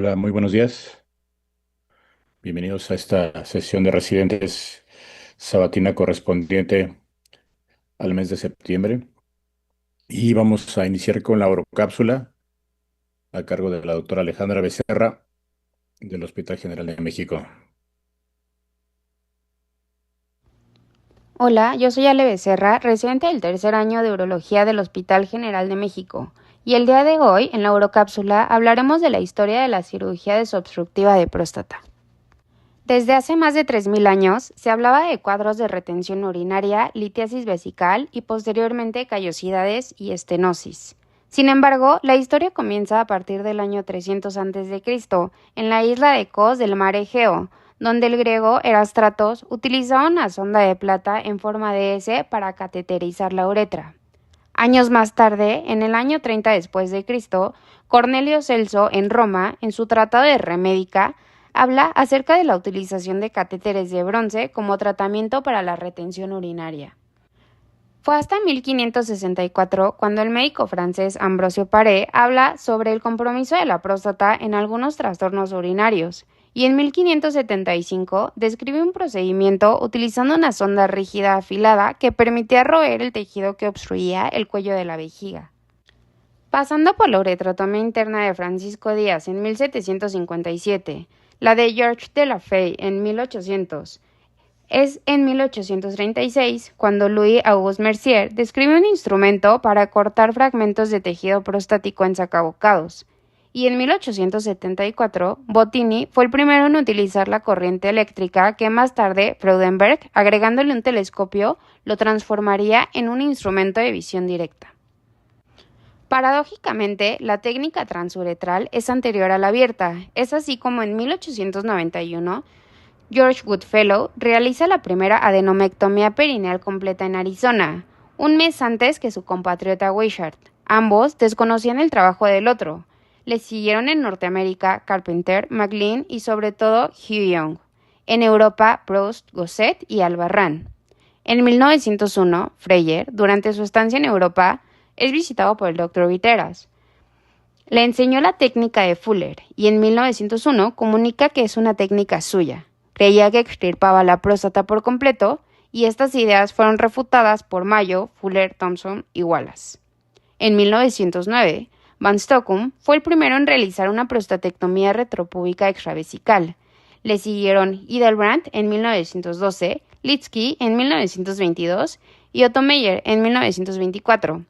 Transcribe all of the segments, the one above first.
Hola, muy buenos días. Bienvenidos a esta sesión de residentes sabatina correspondiente al mes de septiembre. Y vamos a iniciar con la orocápsula a cargo de la doctora Alejandra Becerra del Hospital General de México. Hola, yo soy Ale Becerra, residente del tercer año de Urología del Hospital General de México, y el día de hoy, en la urocápsula, hablaremos de la historia de la cirugía desobstructiva de próstata. Desde hace más de 3.000 años, se hablaba de cuadros de retención urinaria, litiasis vesical y posteriormente callosidades y estenosis. Sin embargo, la historia comienza a partir del año 300 a.C., en la isla de Kos del mar Egeo, donde el griego Erastratos utilizaba una sonda de plata en forma de S para cateterizar la uretra. Años más tarde, en el año 30 después de Cristo, Cornelio Celso en Roma, en su Tratado de Remédica, habla acerca de la utilización de catéteres de bronce como tratamiento para la retención urinaria. Fue hasta 1564 cuando el médico francés Ambrosio Paré habla sobre el compromiso de la próstata en algunos trastornos urinarios, y en 1575 describe un procedimiento utilizando una sonda rígida afilada que permitía roer el tejido que obstruía el cuello de la vejiga. Pasando por la uretrotomía interna de Francisco Díaz en 1757, la de Georges de la Fay en 1800, es en 1836 cuando Louis Auguste Mercier describe un instrumento para cortar fragmentos de tejido prostático en sacabocados, y en 1874 Bottini fue el primero en utilizar la corriente eléctrica que más tarde Freudenberg, agregándole un telescopio, lo transformaría en un instrumento de visión directa. Paradójicamente, la técnica transuretral es anterior a la abierta, es así como en 1891 George Goodfellow realiza la primera adenomectomía perineal completa en Arizona, un mes antes que su compatriota Wishart. Ambos desconocían el trabajo del otro. Le siguieron en Norteamérica Carpenter, McLean y sobre todo Hugh Young. En Europa, Proust, Gosset y Albarrán. En 1901, Freyer, durante su estancia en Europa, es visitado por el Dr. Viteras. Le enseñó la técnica de Fuller y en 1901 comunica que es una técnica suya. Creía que extirpaba la próstata por completo y estas ideas fueron refutadas por Mayo, Fuller, Thompson y Wallace. En 1909, Van Stockum fue el primero en realizar una prostatectomía retropúbica extravesical. Le siguieron Hildebrandt en 1912, Litsky en 1922 y Otto Meyer en 1924.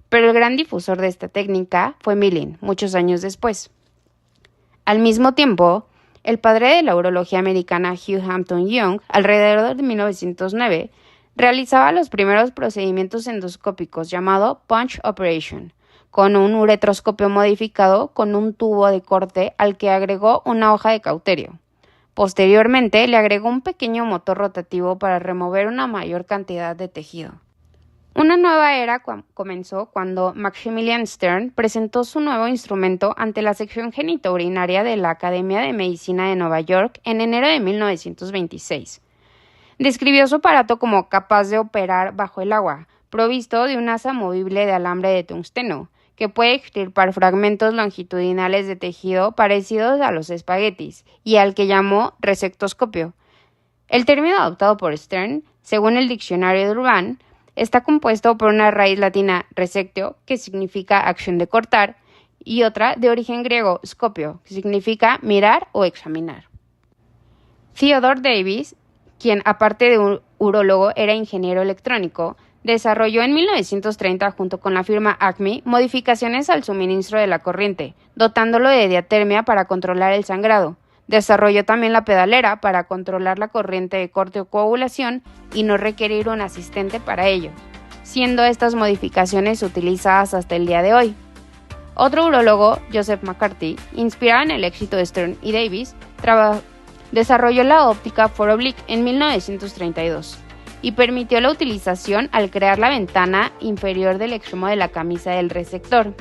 Pero el gran difusor de esta técnica fue Millin, muchos años después. Al mismo tiempo, el padre de la urología americana Hugh Hampton Young, alrededor de 1909, realizaba los primeros procedimientos endoscópicos llamado Punch Operation, con un uretroscopio modificado con un tubo de corte al que agregó una hoja de cauterio. Posteriormente, le agregó un pequeño motor rotativo para remover una mayor cantidad de tejido. Una nueva era comenzó cuando Maximilian Stern presentó su nuevo instrumento ante la sección genitourinaria de la Academia de Medicina de Nueva York en enero de 1926. Describió su aparato como capaz de operar bajo el agua, provisto de un asa movible de alambre de tungsteno, que puede extirpar fragmentos longitudinales de tejido parecidos a los espaguetis, y al que llamó resectoscopio. El término adoptado por Stern, según el diccionario de Urban, está compuesto por una raíz latina resectio, que significa acción de cortar, y otra de origen griego scopio, que significa mirar o examinar. Theodore Davis, quien aparte de un urólogo era ingeniero electrónico, desarrolló en 1930 junto con la firma Acme modificaciones al suministro de la corriente, dotándolo de diatermia para controlar el sangrado. Desarrolló también la pedalera para controlar la corriente de corte o coagulación y no requerir un asistente para ello, siendo estas modificaciones utilizadas hasta el día de hoy. Otro urólogo, Joseph McCarthy, inspirado en el éxito de Stern y Davis, desarrolló la óptica for oblique en 1932 y permitió la utilización al crear la ventana inferior del extremo de la camisa del resector.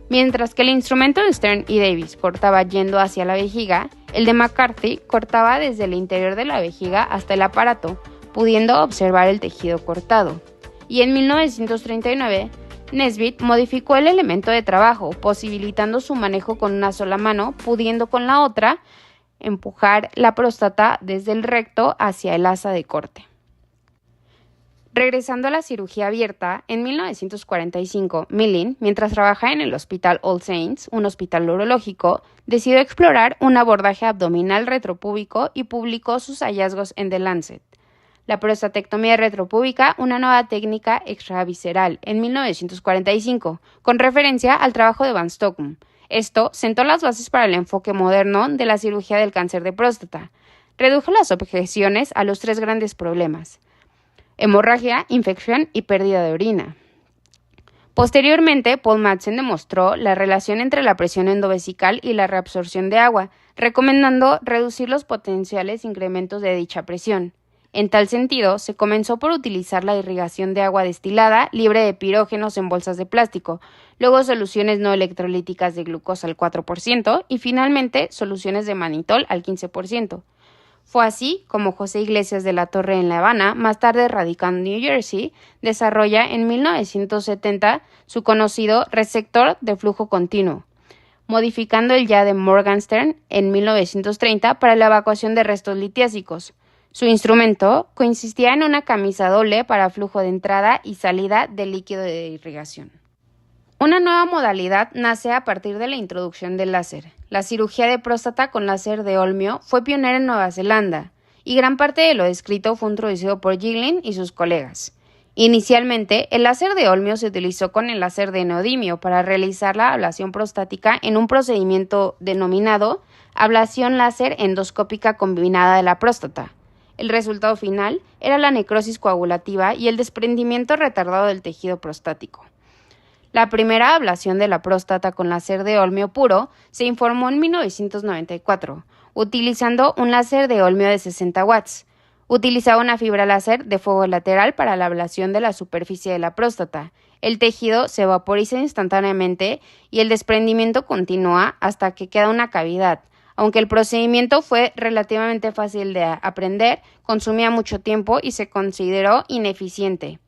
Mientras que el instrumento de Stern y Davis cortaba yendo hacia la vejiga, el de McCarthy cortaba desde el interior de la vejiga hasta el aparato, pudiendo observar el tejido cortado. Y en 1939, Nesbitt modificó el elemento de trabajo, posibilitando su manejo con una sola mano, pudiendo con la otra empujar la próstata desde el recto hacia el asa de corte. Regresando a la cirugía abierta, en 1945, Millin, mientras trabajaba en el Hospital All Saints, un hospital urológico, decidió explorar un abordaje abdominal retropúbico y publicó sus hallazgos en The Lancet. La prostatectomía retropúbica, una nueva técnica extravisceral, en 1945, con referencia al trabajo de Van Stockholm. Esto sentó las bases para el enfoque moderno de la cirugía del cáncer de próstata. Redujo las objeciones a los tres grandes problemas: hemorragia, infección y pérdida de orina. Posteriormente, Paul Madsen demostró la relación entre la presión endovesical y la reabsorción de agua, recomendando reducir los potenciales incrementos de dicha presión. En tal sentido, se comenzó por utilizar la irrigación de agua destilada libre de pirógenos en bolsas de plástico, luego soluciones no electrolíticas de glucosa al 4% y finalmente soluciones de manitol al 15%. Fue así como José Iglesias de la Torre en La Habana, más tarde radicando en New Jersey, desarrolla en 1970 su conocido resector de flujo continuo, modificando el ya de Morgenstern en 1930 para la evacuación de restos litiásicos. Su instrumento consistía en una camisa doble para flujo de entrada y salida de líquido de irrigación. Una nueva modalidad nace a partir de la introducción del láser. La cirugía de próstata con láser de Olmio fue pionera en Nueva Zelanda, y gran parte de lo descrito fue introducido por Jiggling y sus colegas. Inicialmente, el láser de Olmio se utilizó con el láser de neodimio para realizar la ablación prostática en un procedimiento denominado ablación láser endoscópica combinada de la próstata. El resultado final era la necrosis coagulativa y el desprendimiento retardado del tejido prostático. La primera ablación de la próstata con láser de Olmio puro se informó en 1994, utilizando un láser de Olmio de 60 watts. Utilizaba una fibra láser de fuego lateral para la ablación de la superficie de la próstata. El tejido se vaporiza instantáneamente y el desprendimiento continúa hasta que queda una cavidad. Aunque el procedimiento fue relativamente fácil de aprender, consumía mucho tiempo y se consideró ineficiente.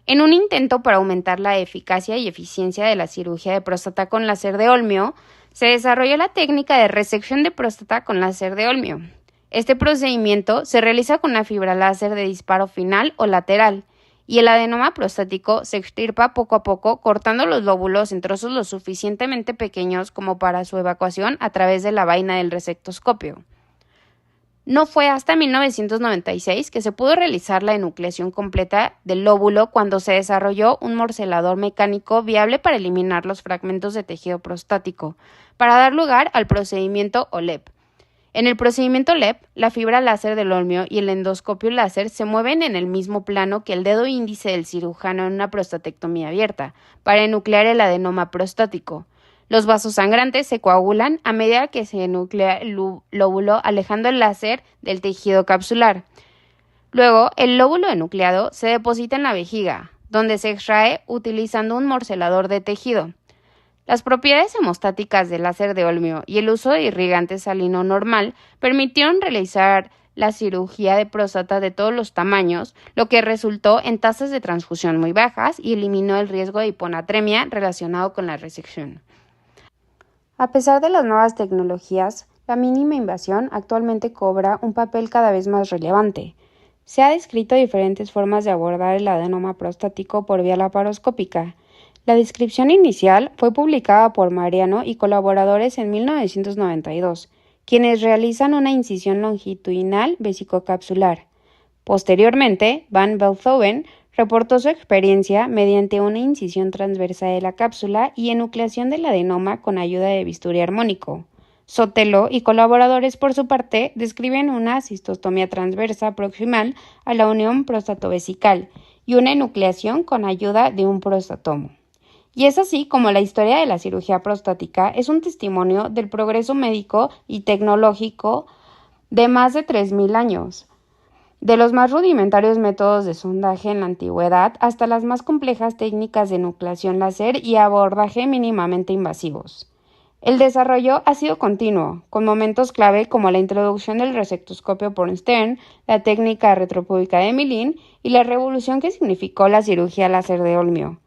En un intento para aumentar la eficacia y eficiencia de la cirugía de próstata con láser de Olmio, se desarrolló la técnica de resección de próstata con láser de Olmio. Este procedimiento se realiza con una fibra láser de disparo final o lateral, y el adenoma prostático se extirpa poco a poco, cortando los lóbulos en trozos lo suficientemente pequeños como para su evacuación a través de la vaina del resectoscopio. No fue hasta 1996 que se pudo realizar la enucleación completa del lóbulo, cuando se desarrolló un morcelador mecánico viable para eliminar los fragmentos de tejido prostático, para dar lugar al procedimiento OLEP. En el procedimiento OLEP, la fibra láser del Olmio y el endoscopio láser se mueven en el mismo plano que el dedo índice del cirujano en una prostatectomía abierta, para enuclear el adenoma prostático. Los vasos sangrantes se coagulan a medida que se enuclea el lóbulo, alejando el láser del tejido capsular. Luego, el lóbulo enucleado se deposita en la vejiga, donde se extrae utilizando un morcelador de tejido. Las propiedades hemostáticas del láser de Olmio y el uso de irrigante salino normal permitieron realizar la cirugía de próstata de todos los tamaños, lo que resultó en tasas de transfusión muy bajas y eliminó el riesgo de hiponatremia relacionado con la resección. A pesar de las nuevas tecnologías, la mínima invasión actualmente cobra un papel cada vez más relevante. Se ha descrito diferentes formas de abordar el adenoma prostático por vía laparoscópica. La descripción inicial fue publicada por Mariano y colaboradores en 1992, quienes realizan una incisión longitudinal vesicocapsular. Posteriormente, Van Belthoven reportó su experiencia mediante una incisión transversa de la cápsula y enucleación del adenoma con ayuda de bisturí armónico. Sotelo y colaboradores, por su parte, describen una cistostomía transversa proximal a la unión prostatovesical y una enucleación con ayuda de un prostatomo. Y es así como la historia de la cirugía prostática es un testimonio del progreso médico y tecnológico de más de 3.000 años. De los más rudimentarios métodos de sondaje en la antigüedad hasta las más complejas técnicas de enucleación láser y abordaje mínimamente invasivos. El desarrollo ha sido continuo, con momentos clave como la introducción del resectoscopio por Stern, la técnica retropúbica de Millin y la revolución que significó la cirugía láser de Olmio.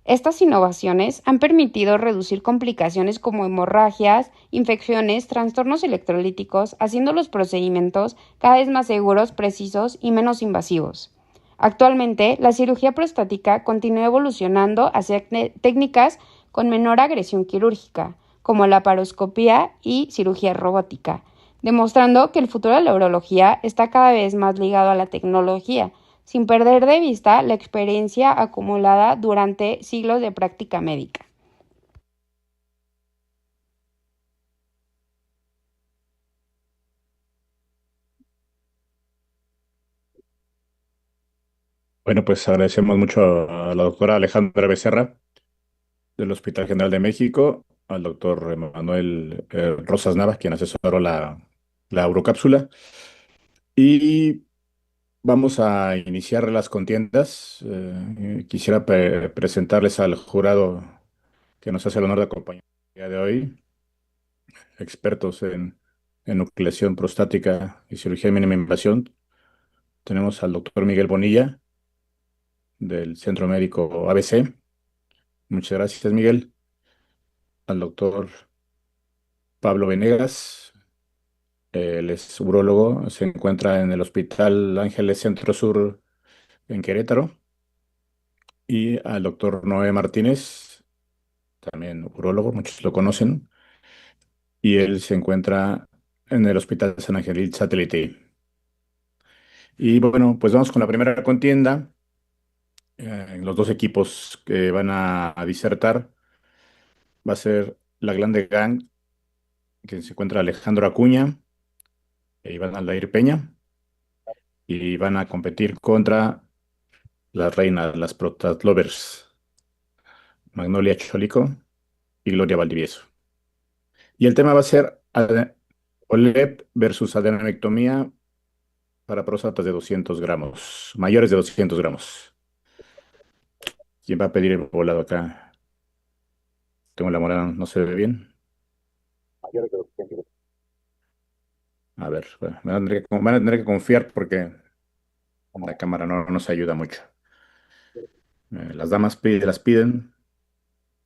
Estas innovaciones han permitido reducir complicaciones como hemorragias, infecciones, trastornos electrolíticos, haciendo los procedimientos cada vez más seguros, precisos y menos invasivos. Actualmente, la cirugía prostática continúa evolucionando hacia técnicas con menor agresión quirúrgica, como la paroscopía y cirugía robótica, demostrando que el futuro de la urología está cada vez más ligado a la tecnología, sin perder de vista la experiencia acumulada durante siglos de práctica médica. Bueno, pues agradecemos mucho a la doctora Alejandra Becerra del Hospital General de México, al doctor Manuel Rosas Navas, quien asesoró la Eurocápsula. Y vamos a iniciar las contiendas. Quisiera presentarles al jurado que nos hace el honor de acompañar el día de hoy, expertos en nucleación prostática y cirugía de mínima invasión. Tenemos al doctor Miguel Bonilla, del Centro Médico ABC. Muchas gracias, Miguel. Al doctor Pablo Venegas, él es urólogo, se encuentra en el Hospital Ángeles Centro Sur en Querétaro. Y al doctor Noé Martínez, también urólogo, muchos lo conocen, y él se encuentra en el Hospital San Angelil Satélite. Y bueno, pues vamos con la primera contienda. Los dos equipos que van a disertar va a ser la Glande Gang, que se encuentra Alejandro Acuña e Iván Aldair Peña, y van a competir contra las reinas, las Protas Lovers, Magnolia Cholico y Gloria Valdivieso. Y el tema va a ser OLED versus adenomectomía para próstatas de 200 gramos, mayores de 200 gramos. ¿Quién va a pedir el volado acá? Tengo la morada, no se ve bien. A ver, bueno, van a tener que confiar porque la cámara no nos ayuda mucho. Las damas las piden.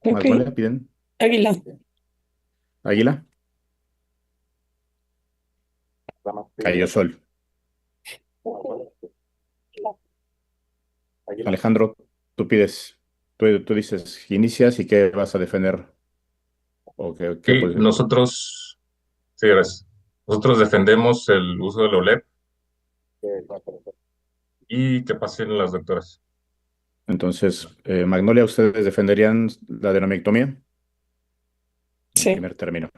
Ok, ¿Cuál le piden? Águila. Águila. Cayó Sol. Alejandro, tú pides, tú dices, inicias y qué vas a defender o qué Y posición. nosotros, sí, gracias. Nosotros defendemos el uso del OLED y que pasen las doctoras. Entonces, Magnolia, ¿ustedes defenderían la adenomectomía? En Sí. primer término.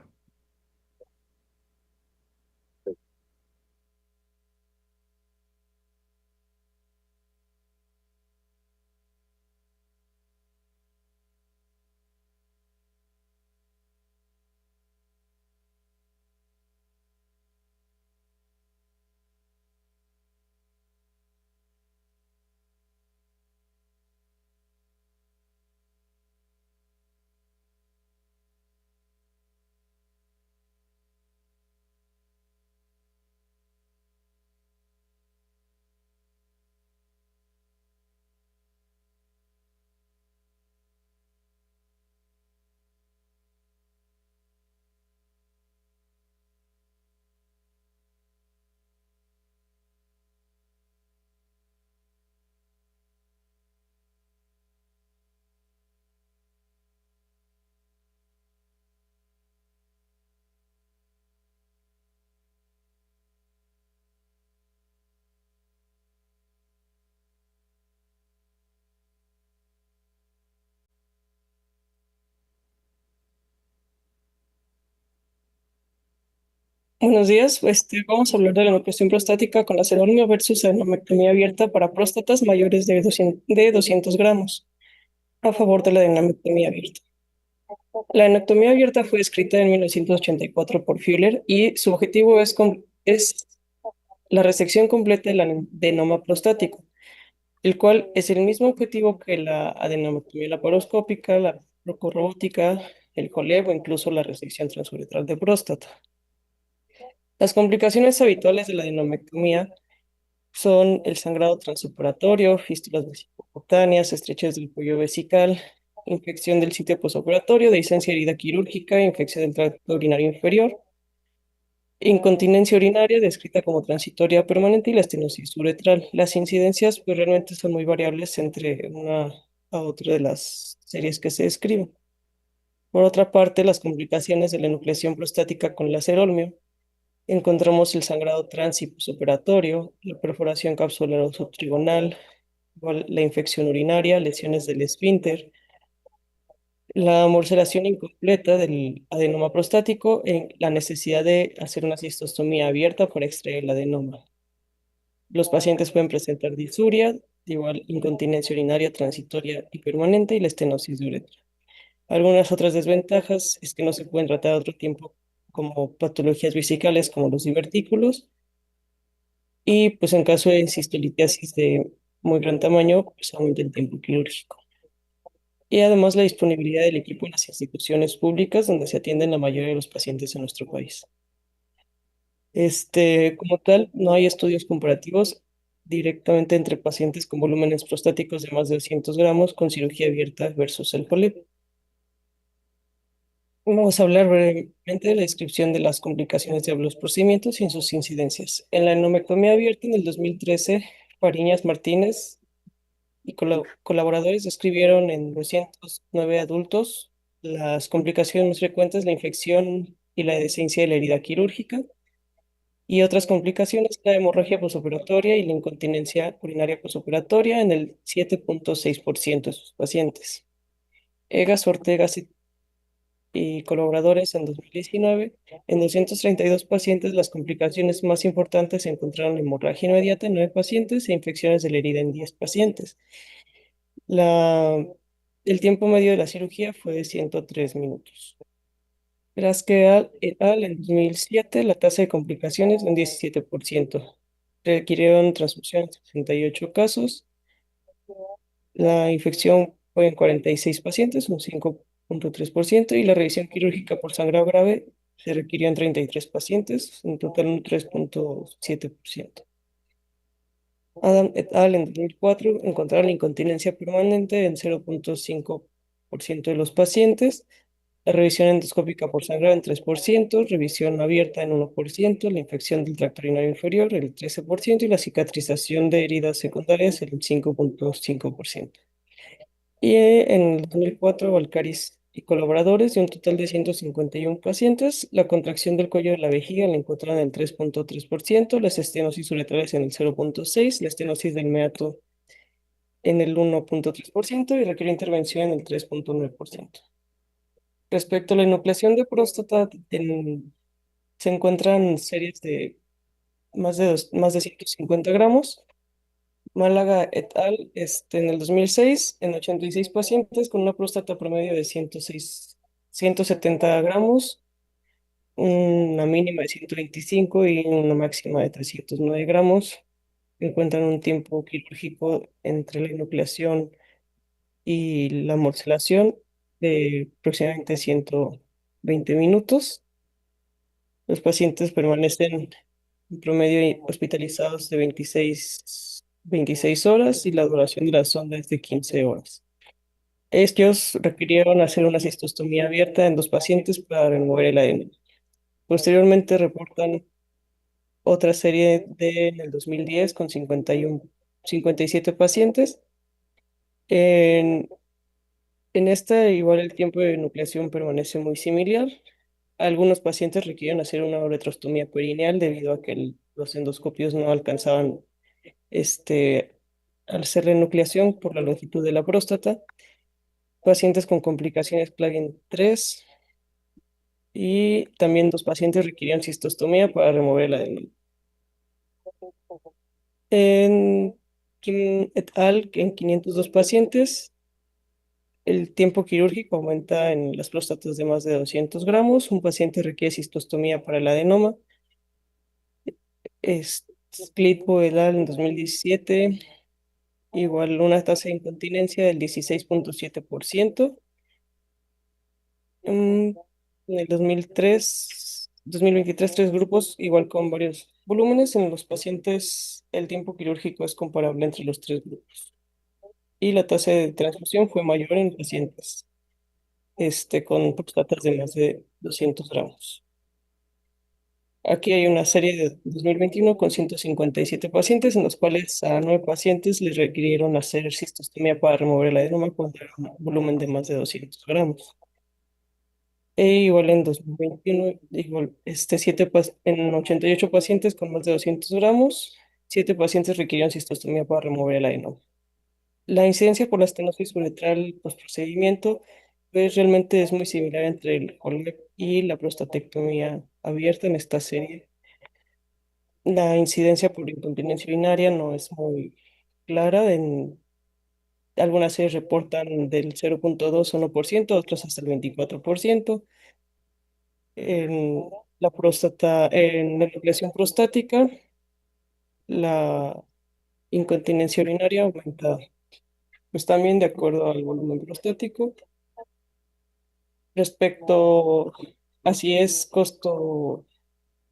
Buenos días. Vamos a hablar de la nucleación prostática con la lacerotomía versus adenomectomía abierta para próstatas mayores de 200 gramos, a favor de la adenomectomía abierta. La adenoctomía abierta fue descrita en 1984 por Fuller y su objetivo es la resección completa del adenoma prostático, el cual es el mismo objetivo que la adenomectomía laparoscópica, la proctorrobótica, el JOLEB o incluso la resección transuretral de próstata. Las complicaciones habituales de la adenomectomía son el sangrado transoperatorio, fístulas vesicocutáneas, estrechez del cuello vesical, infección del sitio posoperatorio, dehiscencia herida quirúrgica, infección del tracto urinario inferior, incontinencia urinaria descrita como transitoria permanente y la estenosis uretral. Las incidencias pues realmente son muy variables entre una a otra de las series que se describen. Por otra parte, las complicaciones de la enucleación prostática con láser olmio, encontramos el sangrado trans y posoperatorio, la perforación capsular o subtrigonal, igual la infección urinaria, lesiones del esfínter, la morcelación incompleta del adenoma prostático en la necesidad de hacer una cistostomía abierta para extraer el adenoma. Los pacientes pueden presentar disuria, igual incontinencia urinaria transitoria y permanente y la estenosis de uretra. Algunas otras desventajas es que no se pueden tratar a otro tiempo como patologías vesicales como los divertículos y pues en caso de cistolitiasis de muy gran tamaño, pues aumenta el tiempo quirúrgico. Y además la disponibilidad del equipo en las instituciones públicas donde se atienden la mayoría de los pacientes en nuestro país. Como tal, no hay estudios comparativos directamente entre pacientes con volúmenes prostáticos de más de 200 gramos con cirugía abierta versus el POLIP. Vamos a hablar brevemente de la descripción de las complicaciones de los procedimientos y en sus incidencias. En la enomectomía abierta en el 2013, Fariñas Martínez y colaboradores describieron en 209 adultos las complicaciones más frecuentes, la infección y la decencia de la herida quirúrgica, y otras complicaciones, la hemorragia posoperatoria y la incontinencia urinaria posoperatoria en el 7.6% de sus pacientes. Egas, Ortega y colaboradores en 2019, en 232 pacientes las complicaciones más importantes se encontraron hemorragia inmediata en 9 pacientes e infecciones de la herida en 10 pacientes. La, el tiempo medio de la cirugía fue de 103 minutos. Graskeal et al. En 2007, la tasa de complicaciones un 17%. Requirieron transfusión en 68 casos. La infección fue en 46 pacientes, un 5.3%, y la revisión quirúrgica por sangrado grave se requirió en 33 pacientes, en total un 3.7%. Adam et al. En 2004 encontraron la incontinencia permanente en 0.5% de los pacientes, la revisión endoscópica por sangrado en 3%, revisión abierta en 1%, la infección del tracto urinario inferior el 13% y la cicatrización de heridas secundarias el 5.5%. Y en el 2004, Valcaris y colaboradores, de un total de 151 pacientes, la contracción del cuello de la vejiga la encontraron en el 3.3%, las estenosis uretrales en el 0.6%, la estenosis del meato en el 1.3% y requirió intervención en el 3.9%. Respecto a la enucleación de próstata, se encuentran series de más de 150 gramos. Málaga et al. En el 2006, en 86 pacientes con una próstata promedio de 170 gramos, una mínima de 125 y una máxima de 309 gramos. Encuentran un tiempo quirúrgico entre la enucleación y la morcelación de aproximadamente 120 minutos. Los pacientes permanecen en promedio hospitalizados de 26 horas y la duración de la sonda es de 15 horas. Ellos requirieron hacer una cistostomía abierta en 2 pacientes para remover el adenoma. Posteriormente reportan otra serie en el 2010 con 57 pacientes. En, en esta igual el tiempo de nucleación permanece muy similar. Algunos pacientes requirieron hacer una uretrostomía perineal debido a que los endoscopios no alcanzaban al hacer la nucleación por la longitud de la próstata. Pacientes con complicaciones Clagin 3 y también 2 pacientes requirieron cistostomía para remover el adenoma. En Kim et al. En 502 pacientes, el tiempo quirúrgico aumenta en las próstatas de más de 200 gramos. Un paciente requiere cistostomía para el adenoma. Splitbo et al. En 2017, igual una tasa de incontinencia del 16.7%. En el 2023, 3 grupos, igual con varios volúmenes. En los pacientes, el tiempo quirúrgico es comparable entre los 3 grupos. y la tasa de transfusión fue mayor en pacientes con próstatas de más de 200 gramos. Aquí hay una serie de 2021 con 157 pacientes, en los cuales a 9 pacientes les requirieron hacer cistostomía para remover el adenoma cuando era un volumen de más de 200 gramos. E igual en 2021, igual, en 88 pacientes con más de 200 gramos, 7 pacientes requirieron cistostomía para remover el adenoma. La incidencia por la estenosis uretral post-procedimiento, pues realmente es muy similar entre el HOLEP y la prostatectomía abierta en esta serie. La incidencia por incontinencia urinaria no es muy clara. Algunas series reportan del 0,2 o 1%, otras hasta el 24%. En en la enucleación prostática, la incontinencia urinaria aumenta, pues también de acuerdo al volumen prostático. Respecto, así es, costo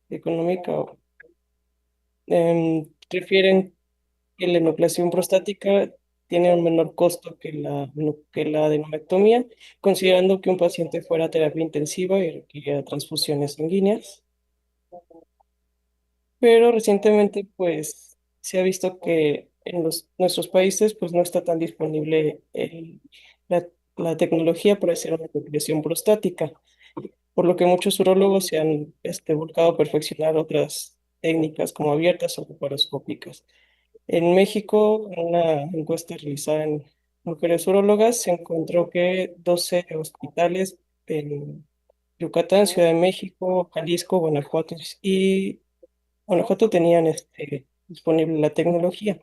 económico, refieren que la enucleación prostática tiene un menor costo que que la adenomectomía, considerando que un paciente fuera a terapia intensiva y requiriera transfusiones sanguíneas. Pero recientemente, pues, se ha visto que en nuestros países, pues, no está tan disponible la, la tecnología para hacer una enucleación prostática, por lo que muchos urólogos se han volcado a perfeccionar otras técnicas como abiertas o laparoscópicas. En México, en una encuesta realizada en mujeres urólogas, se encontró que 12 hospitales en Yucatán, Ciudad de México, Jalisco, Guanajuato tenían disponible la tecnología.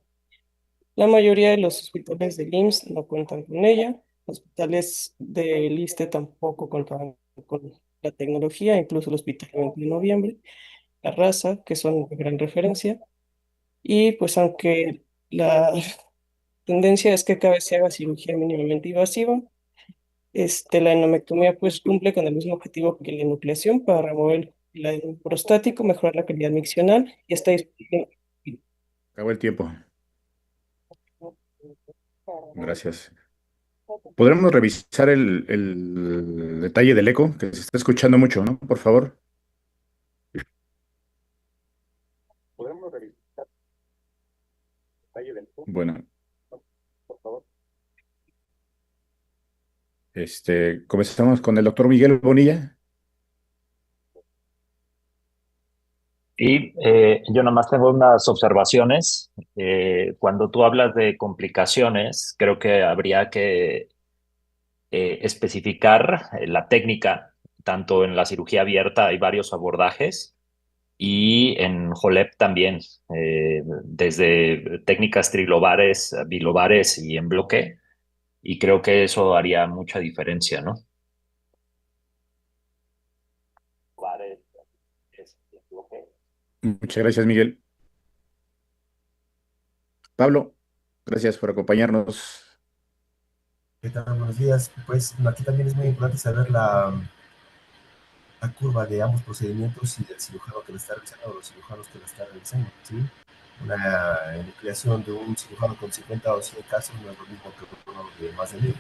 La mayoría de los hospitales del IMSS no cuentan con ella. Hospitales del ISSSTE tampoco contaban con la tecnología, incluso el Hospital 20 de Noviembre, La Raza, que son de gran referencia. Y pues aunque la tendencia es que cada vez se haga cirugía mínimamente invasiva, la enomectomía pues cumple con el mismo objetivo que la enucleación para remover el adenoma prostático, mejorar la calidad miccional y está disponible. Acabó el tiempo. Gracias. ¿Podremos revisar el detalle del eco? Que se está escuchando mucho, ¿no? Por favor. Bueno, comenzamos con el doctor Miguel Bonilla. Y yo nomás tengo unas observaciones. Cuando tú hablas de complicaciones, creo que habría que especificar la técnica. Tanto en la cirugía abierta hay varios abordajes y en JOLEP también, desde técnicas trilobares, bilobares y en bloque. Y creo que eso haría mucha diferencia, ¿no? Muchas gracias, Miguel. Pablo, gracias por acompañarnos. ¿Qué tal? Buenos días. Pues aquí también es muy importante saber la curva de ambos procedimientos y del cirujano que lo está realizando o los cirujanos que lo están realizando, ¿sí? Una enucleación de un cirujano con 50 o 100 casos no es lo mismo que uno de más de 1000.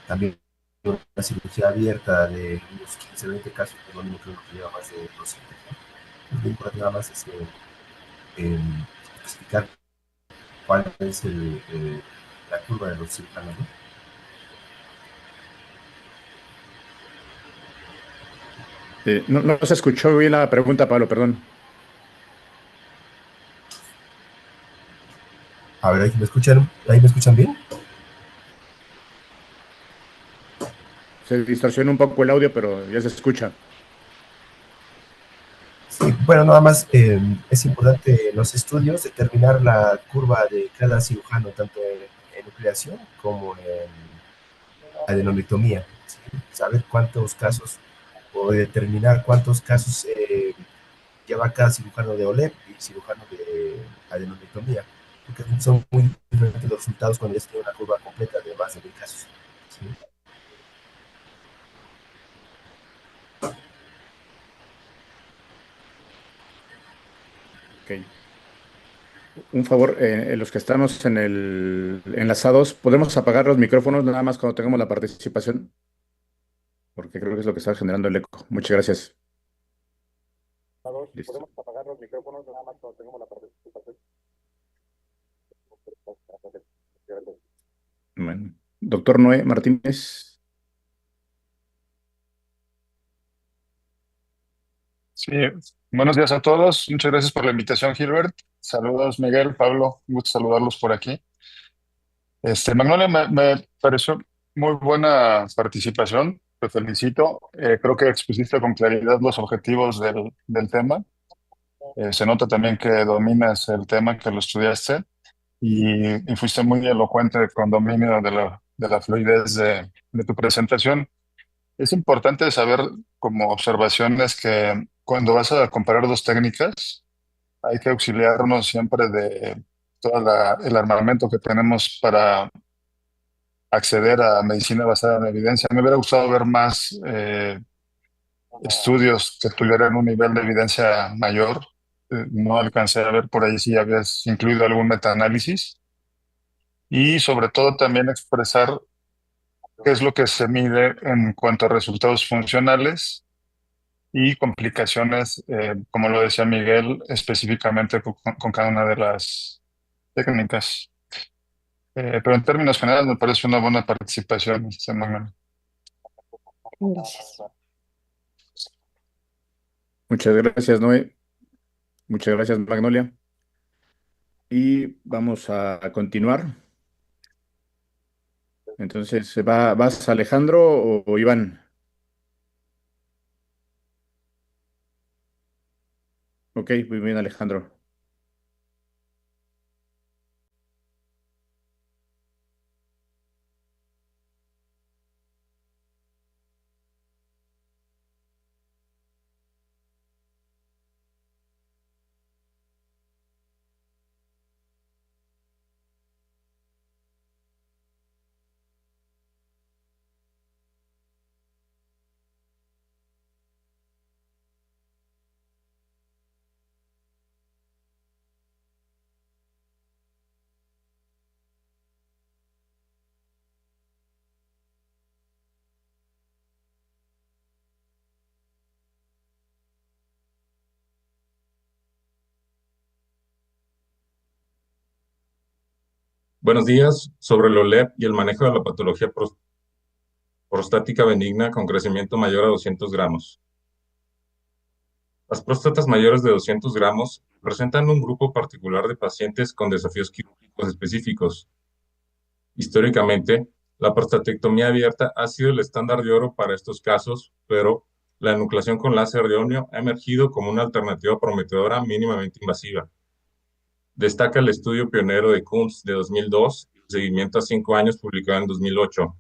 También una cirugía abierta de unos 15 o 20 casos no es lo mismo que uno que lleva más de 200. Es muy importante nada más explicar cuál es la curva de los cirujanos, ¿no? No se escuchó bien la pregunta, Pablo, perdón. A ver, ahí me escuchan bien. Se distorsionó un poco el audio, pero ya se escucha. Sí, bueno, nada más es importante en los estudios determinar la curva de cada cirujano, tanto en nucleación como en adenomectomía, ¿sí? Saber cuántos casos o determinar cuántos casos lleva cada cirujano de OLEP y cirujano de adenomectomía, porque son muy diferentes los resultados cuando ya se tiene una curva completa de más de 1000 casos, ¿sí? Ok. Un favor, los que estamos enlazados, ¿podemos apagar los micrófonos nada más cuando tengamos la participación? Porque creo que es lo que está generando el eco. Muchas gracias. Listo. ¿Podemos apagar los micrófonos nada más cuando tengamos la participación? Bueno. Doctor Noé Martínez. Sí, buenos días a todos. Muchas gracias por la invitación, Gilbert. Saludos, Miguel, Pablo. Un gusto saludarlos por aquí. Magnolia, me pareció muy buena participación. Te felicito. Creo que expusiste con claridad los objetivos del tema. Se nota también que dominas el tema, que lo estudiaste y fuiste muy elocuente con dominio de la fluidez de tu presentación. Es importante saber como observaciones que cuando vas a comparar dos técnicas, hay que auxiliarnos siempre de todo el armamento que tenemos para acceder a medicina basada en evidencia. Me hubiera gustado ver más estudios que tuvieran un nivel de evidencia mayor. No alcancé a ver por ahí si habías incluido algún metaanálisis. Y sobre todo también expresar qué es lo que se mide en cuanto a resultados funcionales y complicaciones, como lo decía Miguel, específicamente con cada una de las técnicas. Pero en términos generales me parece una buena participación esta mañana. Gracias. Muchas gracias, Noé. Muchas gracias, Magnolia. Y vamos a continuar. Entonces, ¿vas Alejandro o Iván? Ok, muy bien, Alejandro. Buenos días. Sobre el OLEP y el manejo de la patología prostática benigna con crecimiento mayor a 200 gramos. Las próstatas mayores de 200 gramos presentan un grupo particular de pacientes con desafíos quirúrgicos específicos. Históricamente, la prostatectomía abierta ha sido el estándar de oro para estos casos, pero la enucleación con láser de onio ha emergido como una alternativa prometedora mínimamente invasiva. Destaca el estudio pionero de Kunz de 2002 y el seguimiento a 5 años publicado en 2008.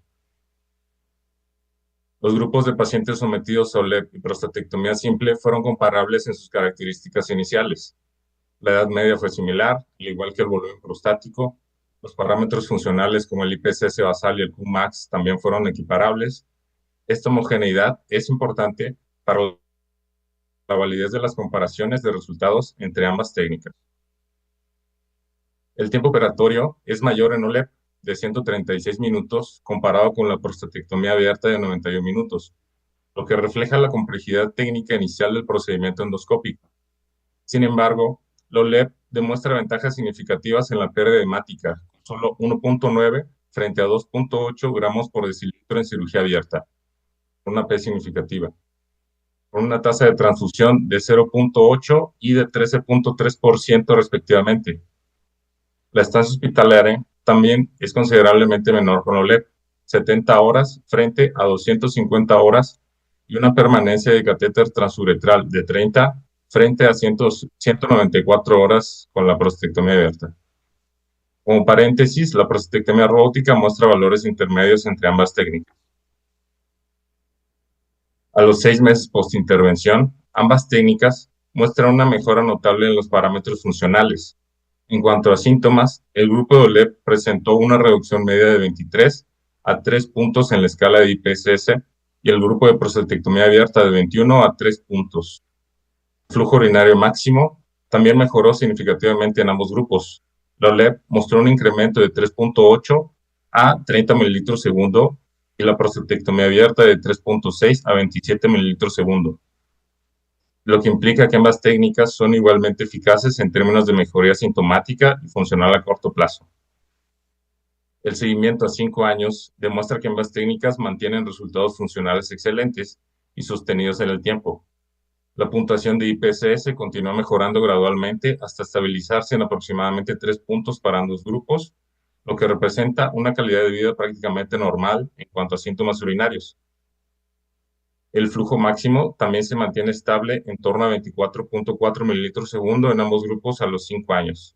Los grupos de pacientes sometidos a OLEP y prostatectomía simple fueron comparables en sus características iniciales. La edad media fue similar, al igual que el volumen prostático. Los parámetros funcionales como el IPSS basal y el Qmax también fueron equiparables. Esta homogeneidad es importante para la validez de las comparaciones de resultados entre ambas técnicas. El tiempo operatorio es mayor en OLEP de 136 minutos comparado con la prostatectomía abierta de 91 minutos, lo que refleja la complejidad técnica inicial del procedimiento endoscópico. Sin embargo, la OLEP demuestra ventajas significativas en la pérdida hemática, solo 1.9 frente a 2.8 gramos por decilitro en cirugía abierta, una P significativa, con una tasa de transfusión de 0.8 y de 13.3% respectivamente. La estancia hospitalaria también es considerablemente menor con OLEP, 70 horas frente a 250 horas, y una permanencia de catéter transuretral de 30 frente a 194 horas con la prostatectomía abierta. Como paréntesis, la prostatectomía robótica muestra valores intermedios entre ambas técnicas. A los 6 meses postintervención, ambas técnicas muestran una mejora notable en los parámetros funcionales. En cuanto a síntomas, el grupo de OLEP presentó una reducción media de 23 a 3 puntos en la escala de IPSS y el grupo de prostatectomía abierta de 21 a 3 puntos. Flujo urinario máximo también mejoró significativamente en ambos grupos. La OLED mostró un incremento de 3.8 a 30 mililitros segundo y la prostatectomía abierta de 3.6 a 27 mililitros segundo, lo que implica que ambas técnicas son igualmente eficaces en términos de mejoría sintomática y funcional a corto plazo. El seguimiento a 5 años demuestra que ambas técnicas mantienen resultados funcionales excelentes y sostenidos en el tiempo. La puntuación de IPSS continúa mejorando gradualmente hasta estabilizarse en aproximadamente 3 puntos para ambos grupos, lo que representa una calidad de vida prácticamente normal en cuanto a síntomas urinarios. El flujo máximo también se mantiene estable en torno a 24.4 mililitros segundo en ambos grupos a los 5 años.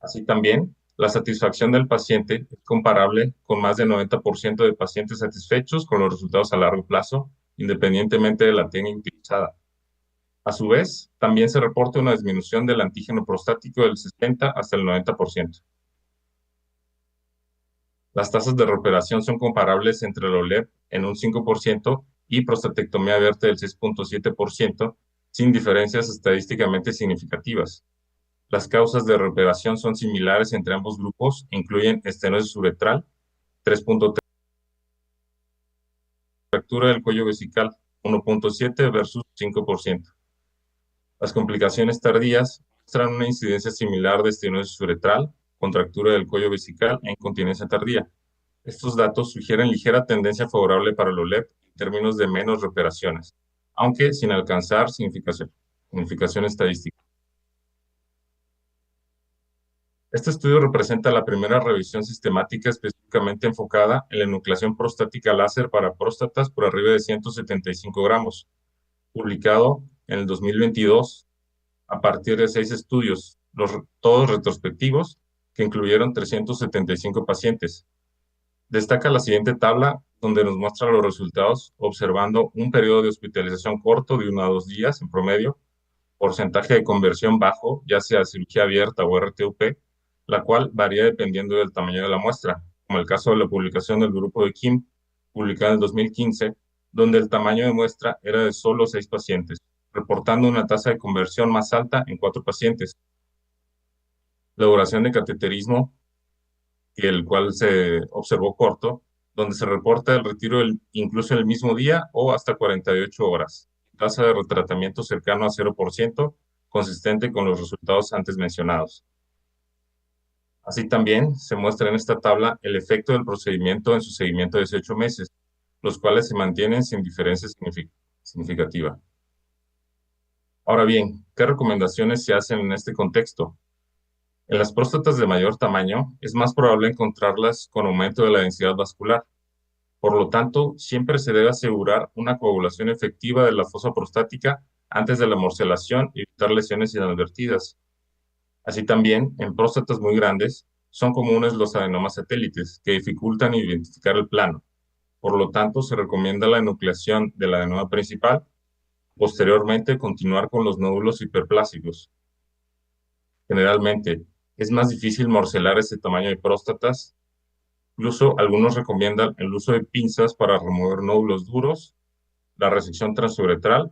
Así también, la satisfacción del paciente es comparable con más del 90% de pacientes satisfechos con los resultados a largo plazo, independientemente de la técnica utilizada. A su vez, también se reporta una disminución del antígeno prostático del 60 hasta el 90%. Las tasas de recuperación son comparables entre el OLED en un 5% y prostatectomía abierta del 6.7%, sin diferencias estadísticamente significativas. Las causas de recuperación son similares entre ambos grupos, incluyen estenosis uretral, 3.3, fractura del cuello vesical, 1.7 versus 5%. Las complicaciones tardías muestran una incidencia similar de estenosis uretral, contractura del cuello vesical e incontinencia tardía. Estos datos sugieren ligera tendencia favorable para el OLED en términos de menos recuperaciones, aunque sin alcanzar significación estadística. Este estudio representa la primera revisión sistemática específicamente enfocada en la enucleación prostática láser para próstatas por arriba de 175 gramos, publicado en el 2022 a partir de 6 estudios, todos retrospectivos, que incluyeron 375 pacientes. Destaca la siguiente tabla, donde nos muestra los resultados, observando un periodo de hospitalización corto de 1 a 2 días en promedio, porcentaje de conversión bajo, ya sea cirugía abierta o RTUP, la cual varía dependiendo del tamaño de la muestra, como el caso de la publicación del grupo de Kim, publicada en el 2015, donde el tamaño de muestra era de solo 6 pacientes, reportando una tasa de conversión más alta en 4 pacientes. La duración de cateterismo, el cual se observó corto, donde se reporta el retiro incluso el mismo día o hasta 48 horas. Tasa de retratamiento cercano a 0%, consistente con los resultados antes mencionados. Así también se muestra en esta tabla el efecto del procedimiento en su seguimiento de 18 meses, los cuales se mantienen sin diferencia significativa. Ahora bien, ¿qué recomendaciones se hacen en este contexto? En las próstatas de mayor tamaño, es más probable encontrarlas con aumento de la densidad vascular. Por lo tanto, siempre se debe asegurar una coagulación efectiva de la fosa prostática antes de la morcelación y evitar lesiones inadvertidas. Así también, en próstatas muy grandes, son comunes los adenomas satélites, que dificultan identificar el plano. Por lo tanto, se recomienda la enucleación del adenoma principal. Posteriormente, continuar con los nódulos hiperplásicos. Generalmente, es más difícil morcelar ese tamaño de próstatas. Incluso algunos recomiendan el uso de pinzas para remover nódulos duros, la resección transuretral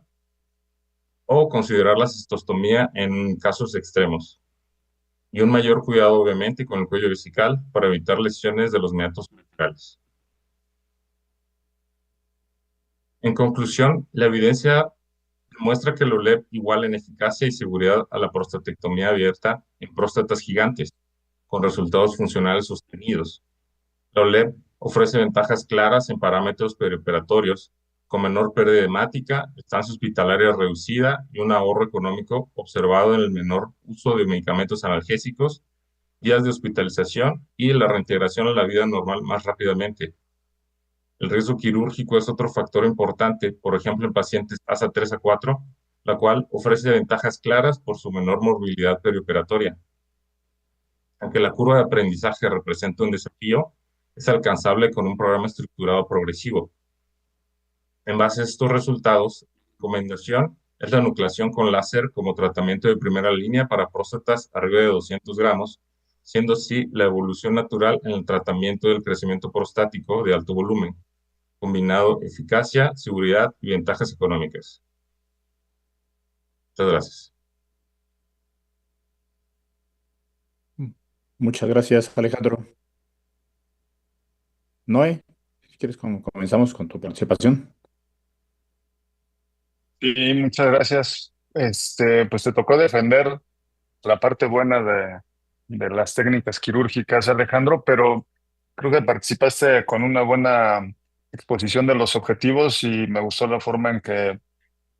o considerar la cistostomía en casos extremos. Y un mayor cuidado, obviamente, con el cuello vesical para evitar lesiones de los meatos uretrales. En conclusión, la evidencia muestra que el OLED iguala en eficacia y seguridad a la prostatectomía abierta en próstatas gigantes, con resultados funcionales sostenidos. La OLED ofrece ventajas claras en parámetros perioperatorios, con menor pérdida hemática, estancia hospitalaria reducida y un ahorro económico observado en el menor uso de medicamentos analgésicos, días de hospitalización y la reintegración a la vida normal más rápidamente. El riesgo quirúrgico es otro factor importante, por ejemplo en pacientes ASA 3 a 4, la cual ofrece ventajas claras por su menor morbilidad perioperatoria. Aunque la curva de aprendizaje representa un desafío, es alcanzable con un programa estructurado progresivo. En base a estos resultados, la recomendación es la enucleación con láser como tratamiento de primera línea para próstatas arriba de 200 gramos, siendo así la evolución natural en el tratamiento del crecimiento prostático de alto volumen, combinado eficacia, seguridad y ventajas económicas. Muchas gracias. Muchas gracias, Alejandro. Noé, si quieres, comenzamos con tu participación. Y muchas gracias. Pues te tocó defender la parte buena de las técnicas quirúrgicas, Alejandro, pero creo que participaste con una buena exposición de los objetivos y me gustó la forma en que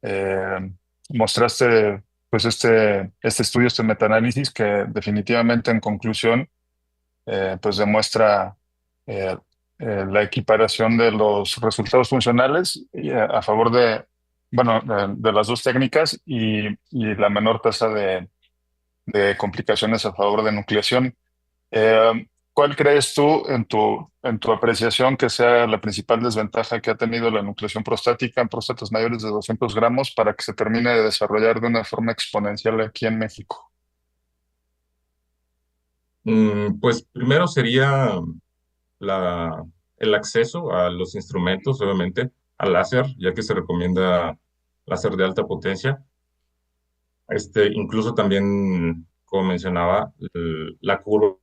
eh, mostraste pues este estudio, este metaanálisis que definitivamente en conclusión pues demuestra eh, la equiparación de los resultados funcionales a favor bueno, de las dos técnicas y la menor tasa de complicaciones a favor de nucleación. ¿Cuál crees tú en tu apreciación que sea la principal desventaja que ha tenido la nucleación prostática en próstatas mayores de 200 gramos para que se termine de desarrollar de una forma exponencial aquí en México? Pues primero sería la, el acceso a los instrumentos, obviamente, al láser, ya que se recomienda láser de alta potencia. Incluso también, como mencionaba, la curva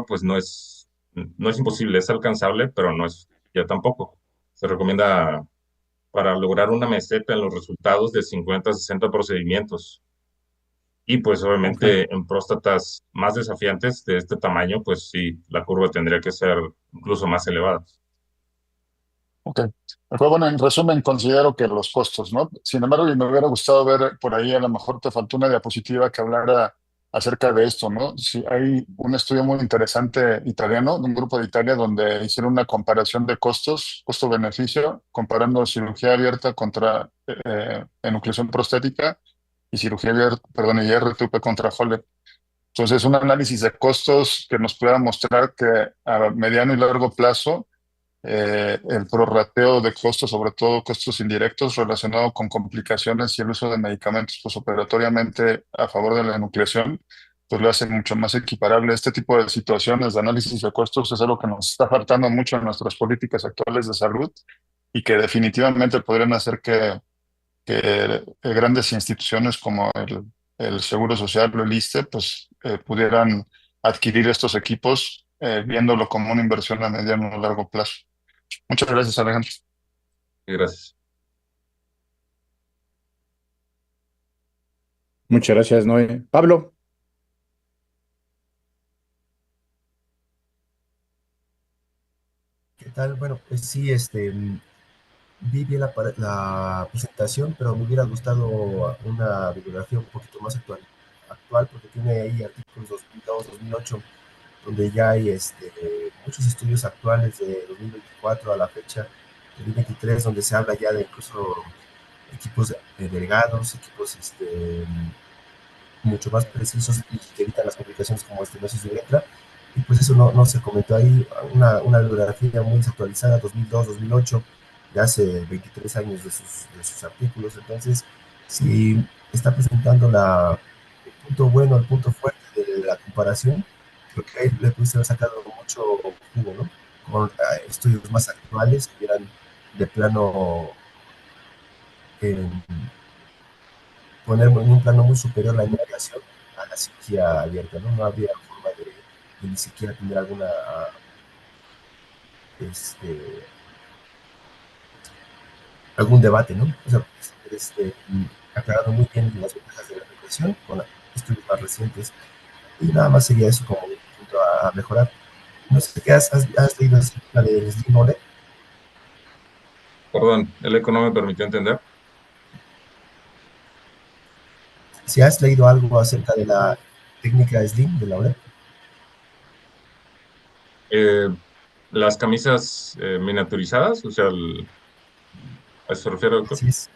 pues no es imposible, es alcanzable, pero no es ya tampoco. Se recomienda para lograr una meseta en los resultados de 50 a 60 procedimientos. Y pues Ok. obviamente en próstatas más desafiantes de este tamaño, pues sí, la curva tendría que ser incluso más elevada. Ok. Pero bueno, en resumen, considero que los costos, ¿no? Sin embargo, y me hubiera gustado ver por ahí, a lo mejor te faltó una diapositiva que hablara acerca de esto, ¿no? Sí, hay un estudio muy interesante italiano, de un grupo de Italia, donde hicieron una comparación de costos, costo-beneficio, comparando cirugía abierta contra enucleación prostática y cirugía abierta, perdón, y RTP contra HOLE. Entonces, un análisis de costos que nos pueda mostrar que a mediano y largo plazo el prorrateo de costos, sobre todo costos indirectos relacionados con complicaciones y el uso de medicamentos postoperatoriamente a favor de la enucleación, pues lo hace mucho más equiparable. Este tipo de situaciones de análisis de costos es algo que nos está faltando mucho en nuestras políticas actuales de salud y que definitivamente podrían hacer que grandes instituciones como el Seguro Social o el ISSSTE pues pudieran adquirir estos equipos viéndolo como una inversión a mediano o largo plazo. Muchas gracias, Alejandro. Gracias. Muchas gracias, Noé. Pablo. ¿Qué tal? Bueno, pues sí, vi bien la presentación, pero me hubiera gustado una bibliografía un poquito más actual porque tiene ahí artículos 2002, 2008, donde ya hay muchos estudios actuales de 2024 a la fecha, 2023, donde se habla ya de incluso equipos delgados, equipos mucho más precisos y que evitan las complicaciones como estenosis de uretra. Y pues eso no se comentó ahí, una bibliografía muy desactualizada, 2002, 2008, de hace 23 años de sus artículos. Entonces, si está presentando el punto bueno, el punto fuerte de la comparación, creo que ahí le pudiste haber sacado mucho jugo, ¿no? Con estudios más actuales que eran de plano eh, poner en un plano muy superior la investigación a la cirugía abierta, ¿no? No había forma de ni siquiera tener alguna, este, algún debate, ¿no? O sea, aclarado muy bien las ventajas de la represión con estudios más recientes y nada más sería eso como un punto a mejorar. No sé qué has leído acerca de Slim OLED. Perdón, el eco no me permitió entender. Si has leído algo acerca de la técnica Slim de la OLED. Eh, las camisas miniaturizadas, o sea, ¿a eso se refiere, doctor? Así es.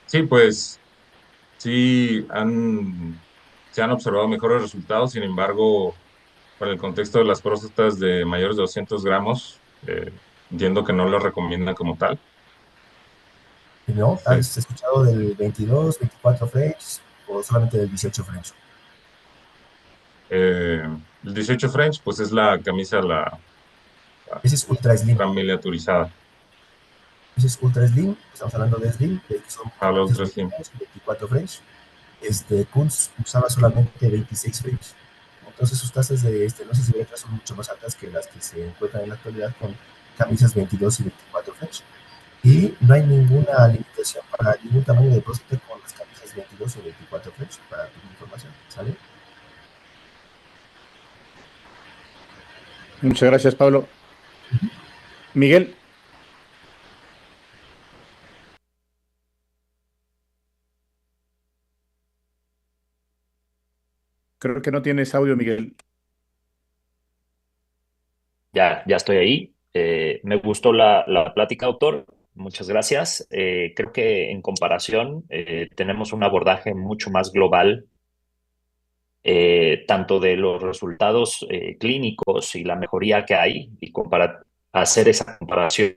Sí, pues sí se han observado mejores resultados, sin embargo, para el contexto de las próstatas de mayores de 200 gramos, entiendo que no lo recomiendan como tal. ¿No? Eh, ¿Has escuchado del 22, 24 frames o solamente del 18 frames? el 18 French, pues es la camisa, Ese es Ultra Slim. la miniaturizada, Ese es Ultra Slim. Estamos hablando de Slim, que son a la camisas Ultra Slim. medianas, 24 frames. Kunz usaba solamente 26 frames. Entonces sus tasas de estenosis y ventas son mucho más altas que las que se encuentran en la actualidad con camisas 22 y 24 French. Y no hay ninguna limitación para ningún tamaño de próstata con las camisas 22 o 24 French, para tu información, ¿sale? Muchas gracias, Pablo. Miguel, creo que no tienes audio, Miguel. Ya estoy ahí. Me gustó la plática, doctor. Muchas gracias. Creo que en comparación tenemos un abordaje mucho más global, tanto de los resultados clínicos y la mejoría que hay, y hacer esa comparación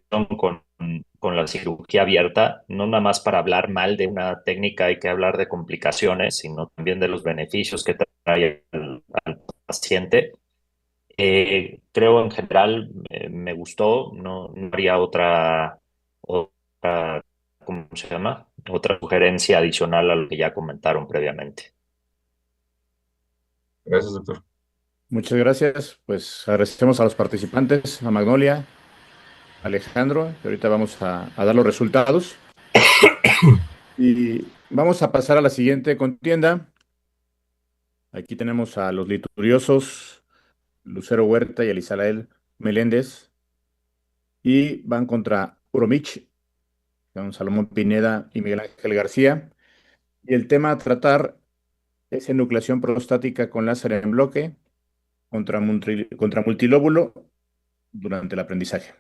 con la cirugía abierta, no nada más para hablar mal de una técnica, hay que hablar de complicaciones, sino también de los beneficios que trae al paciente. Creo en general me gustó, no haría otra, ¿cómo se llama? Otra sugerencia adicional a lo que ya comentaron previamente. Gracias, doctor. Muchas gracias. Pues agradecemos a los participantes, a Magnolia, a Alejandro, y ahorita vamos a dar los resultados. Y vamos a pasar a la siguiente contienda. Aquí tenemos a los lituriosos, Lucero Huerta y Elisael Meléndez. Y van contra Uromich, con Salomón Pineda y Miguel Ángel García. Y el tema a tratar es enucleación prostática con láser en bloque contra multilóbulo durante el aprendizaje.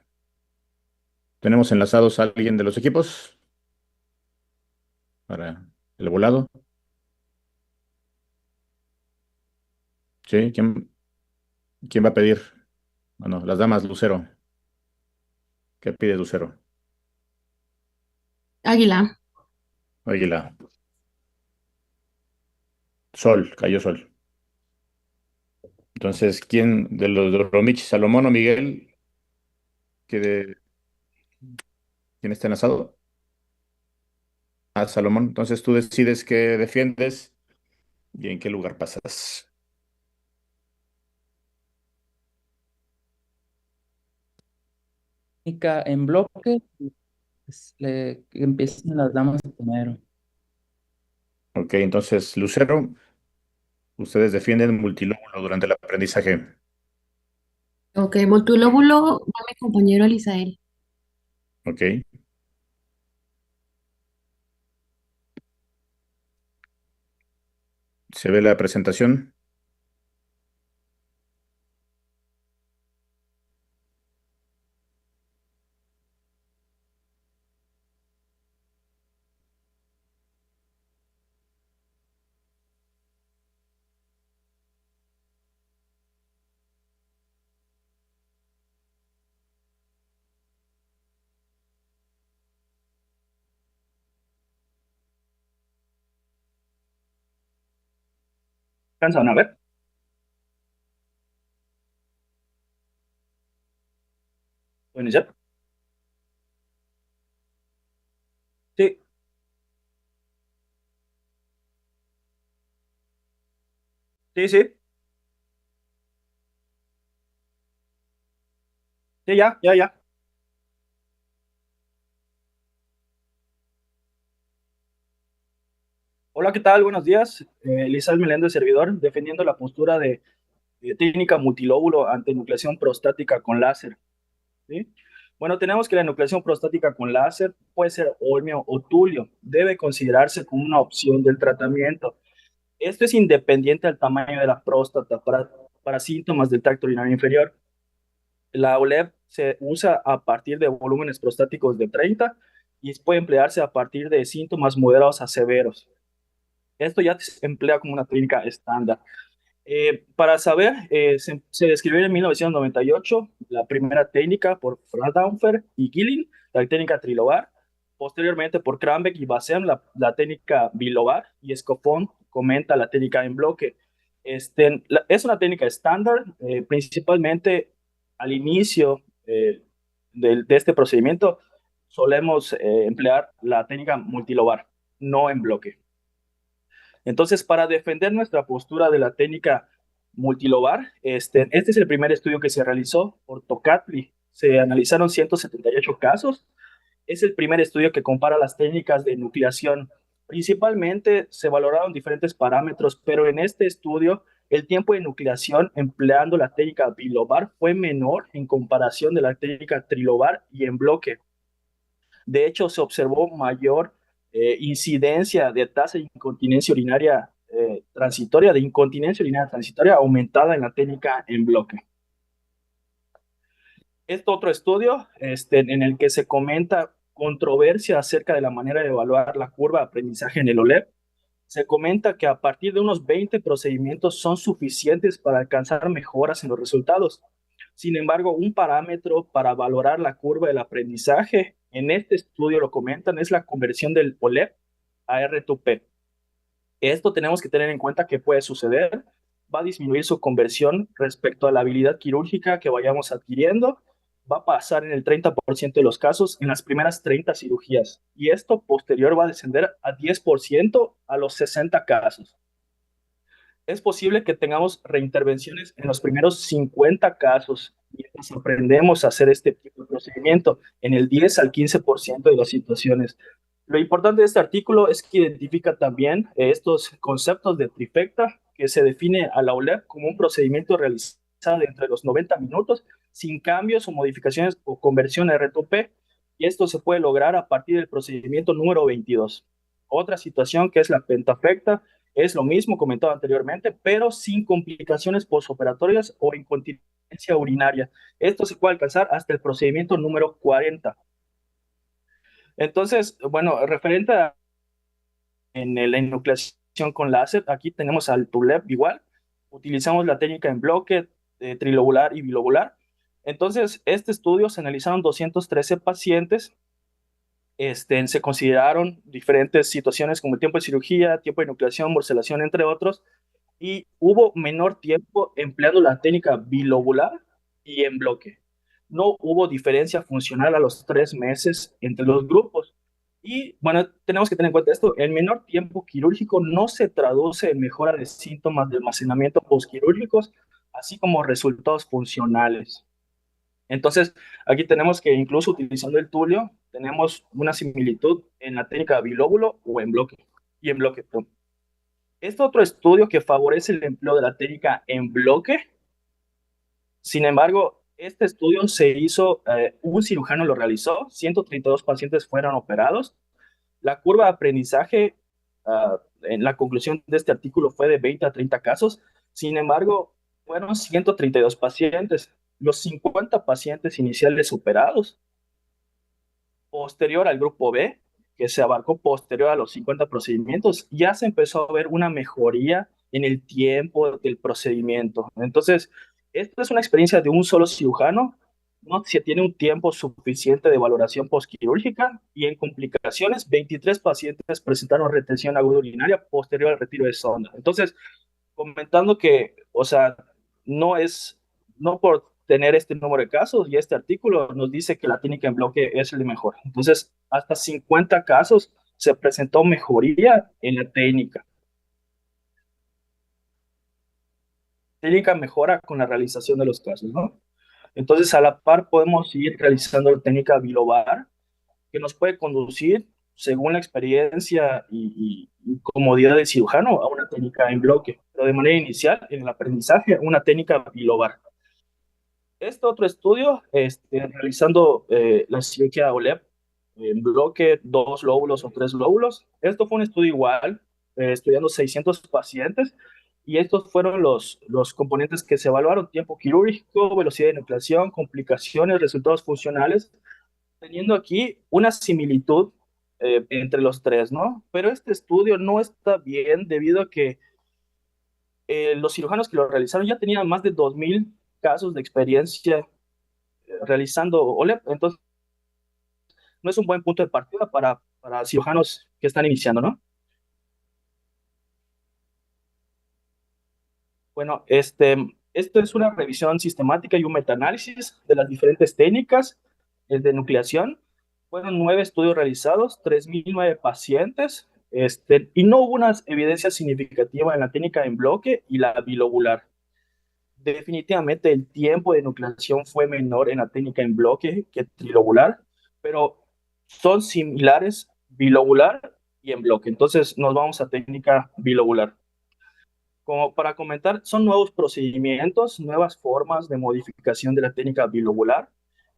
Tenemos enlazados a alguien de los equipos para el volado. ¿Sí? ¿Quién va a pedir? Bueno, las damas, Lucero. ¿Qué pide Lucero? Águila. Águila. Sol, cayó sol. Entonces, ¿quién de los de Romich, Salomón o Miguel? ¿Quién está enlazado? Ah, Salomón. Entonces tú decides qué defiendes y en qué lugar pasas. En bloque, pues, que empiecen las damas primero. Ok, entonces, Lucero, ustedes defienden multilóbulo durante el aprendizaje. Ok, multilóbulo, va mi compañero Elisael. Ok, se ve la presentación. ¿Alcanzan a ver? ¿Puedo iniciar? Sí, sí, sí. Sí, ya. Hola, ¿qué tal? Buenos días. Elizabeth Meléndez, servidor, defendiendo la postura de técnica multilóbulo ante nucleación prostática con láser. ¿Sí? Bueno, tenemos que la nucleación prostática con láser puede ser holmio o tulio. Debe considerarse como una opción del tratamiento. Esto es independiente del tamaño de la próstata para síntomas del tracto urinario inferior. La OLED se usa a partir de volúmenes prostáticos de 30 y puede emplearse a partir de síntomas moderados a severos. Esto ya se emplea como una técnica estándar. Para saber, se describió en 1998 la primera técnica por Fraunhofer y Gilling, la técnica trilobar. Posteriormente por Krambeck y Bassem, la técnica bilobar. Y Escofón comenta la técnica en bloque. Es una técnica estándar, principalmente al inicio de este procedimiento solemos emplear la técnica multilobar, no en bloque. Entonces, para defender nuestra postura de la técnica multilobar. Este es el primer estudio que se realizó por Tocatli. Se analizaron 178 casos. Es el primer estudio que compara las técnicas de nucleación. Principalmente se valoraron diferentes parámetros, pero en este estudio el tiempo de nucleación empleando la técnica bilobar fue menor en comparación de la técnica trilobar y en bloque. De hecho, se observó mayor incidencia de tasa de incontinencia urinaria transitoria, aumentada en la técnica en bloque. Este otro estudio en el que se comenta controversia acerca de la manera de evaluar la curva de aprendizaje en el OLEP. Se comenta que a partir de unos 20 procedimientos son suficientes para alcanzar mejoras en los resultados. Sin embargo, un parámetro para valorar la curva del aprendizaje, en este estudio lo comentan, es la conversión del OLEP a R2P. Esto tenemos que tener en cuenta que puede suceder. Va a disminuir su conversión respecto a la habilidad quirúrgica que vayamos adquiriendo. Va a pasar en el 30% de los casos en las primeras 30 cirugías. Y esto posterior va a descender a 10% a los 60 casos. Es posible que tengamos reintervenciones en los primeros 50 casos mientras aprendemos a hacer este tipo de procedimiento en el 10 al 15% de las situaciones. Lo importante de este artículo es que identifica también estos conceptos de trifecta, que se define a la OLEP como un procedimiento realizado entre los 90 minutos sin cambios o modificaciones o conversión a R2P, y esto se puede lograr a partir del procedimiento número 22. Otra situación que es la pentafecta, es lo mismo comentado anteriormente, pero sin complicaciones postoperatorias o incontinencia urinaria. Esto se puede alcanzar hasta el procedimiento número 40. Entonces, bueno, referente a la enucleación con láser, aquí tenemos al TULEP igual. Utilizamos la técnica en bloque, trilobular y bilobular. Entonces, este estudio se analizaron 213 pacientes. Se consideraron diferentes situaciones como el tiempo de cirugía, tiempo de enucleación, morcelación, entre otros, y hubo menor tiempo empleando la técnica bilobular y en bloque. No hubo diferencia funcional a los 3 meses entre los grupos. Y bueno, tenemos que tener en cuenta esto, el menor tiempo quirúrgico no se traduce en mejora de síntomas de almacenamiento postquirúrgicos, así como resultados funcionales. Entonces, aquí tenemos que incluso utilizando el tulio, tenemos una similitud en la técnica bilóbulo o en bloque, y en bloque. Este otro estudio que favorece el empleo de la técnica en bloque, sin embargo, este estudio se hizo, un cirujano lo realizó, 132 pacientes fueron operados. La curva de aprendizaje, en la conclusión de este artículo fue de 20 a 30 casos, sin embargo, fueron 132 pacientes. Los 50 pacientes iniciales operados, posterior al grupo B, que se abarcó posterior a los 50 procedimientos, ya se empezó a ver una mejoría en el tiempo del procedimiento. Entonces, esta es una experiencia de un solo cirujano, no se tiene un tiempo suficiente de valoración postquirúrgica, y en complicaciones, 23 pacientes presentaron retención aguda urinaria posterior al retiro de sonda. Entonces, comentando que, o sea, no por tener este número de casos, y este artículo nos dice que la técnica en bloque es el mejor. Entonces, hasta 50 casos se presentó mejoría en la técnica. Técnica mejora con la realización de los casos, ¿no? Entonces, a la par podemos ir realizando la técnica bilobar, que nos puede conducir, según la experiencia y comodidad del cirujano, a una técnica en bloque, pero de manera inicial, en el aprendizaje, una técnica bilobar. Este otro estudio, realizando la cirugía OLEP en bloque, 2 lóbulos o 3 lóbulos. Esto fue un estudio igual, estudiando 600 pacientes, y estos fueron los componentes que se evaluaron: tiempo quirúrgico, velocidad de enucleación, complicaciones, resultados funcionales, teniendo aquí una similitud entre los tres, ¿no? Pero este estudio no está bien debido a que los cirujanos que lo realizaron ya tenían más de 2,000 casos de experiencia realizando OLEP, entonces no es un buen punto de partida para cirujanos que están iniciando, ¿no? Bueno, esto es una revisión sistemática y un metaanálisis de las diferentes técnicas de nucleación. Fueron 9 estudios realizados, 3,009 pacientes, y no hubo una evidencia significativa en la técnica en bloque y la bilobular. definitivamente el tiempo de nucleación fue menor en la técnica en bloque que trilobular, pero son similares bilobular y en bloque. Entonces nos vamos a técnica bilobular. Como para comentar, son nuevos procedimientos, nuevas formas de modificación de la técnica bilobular.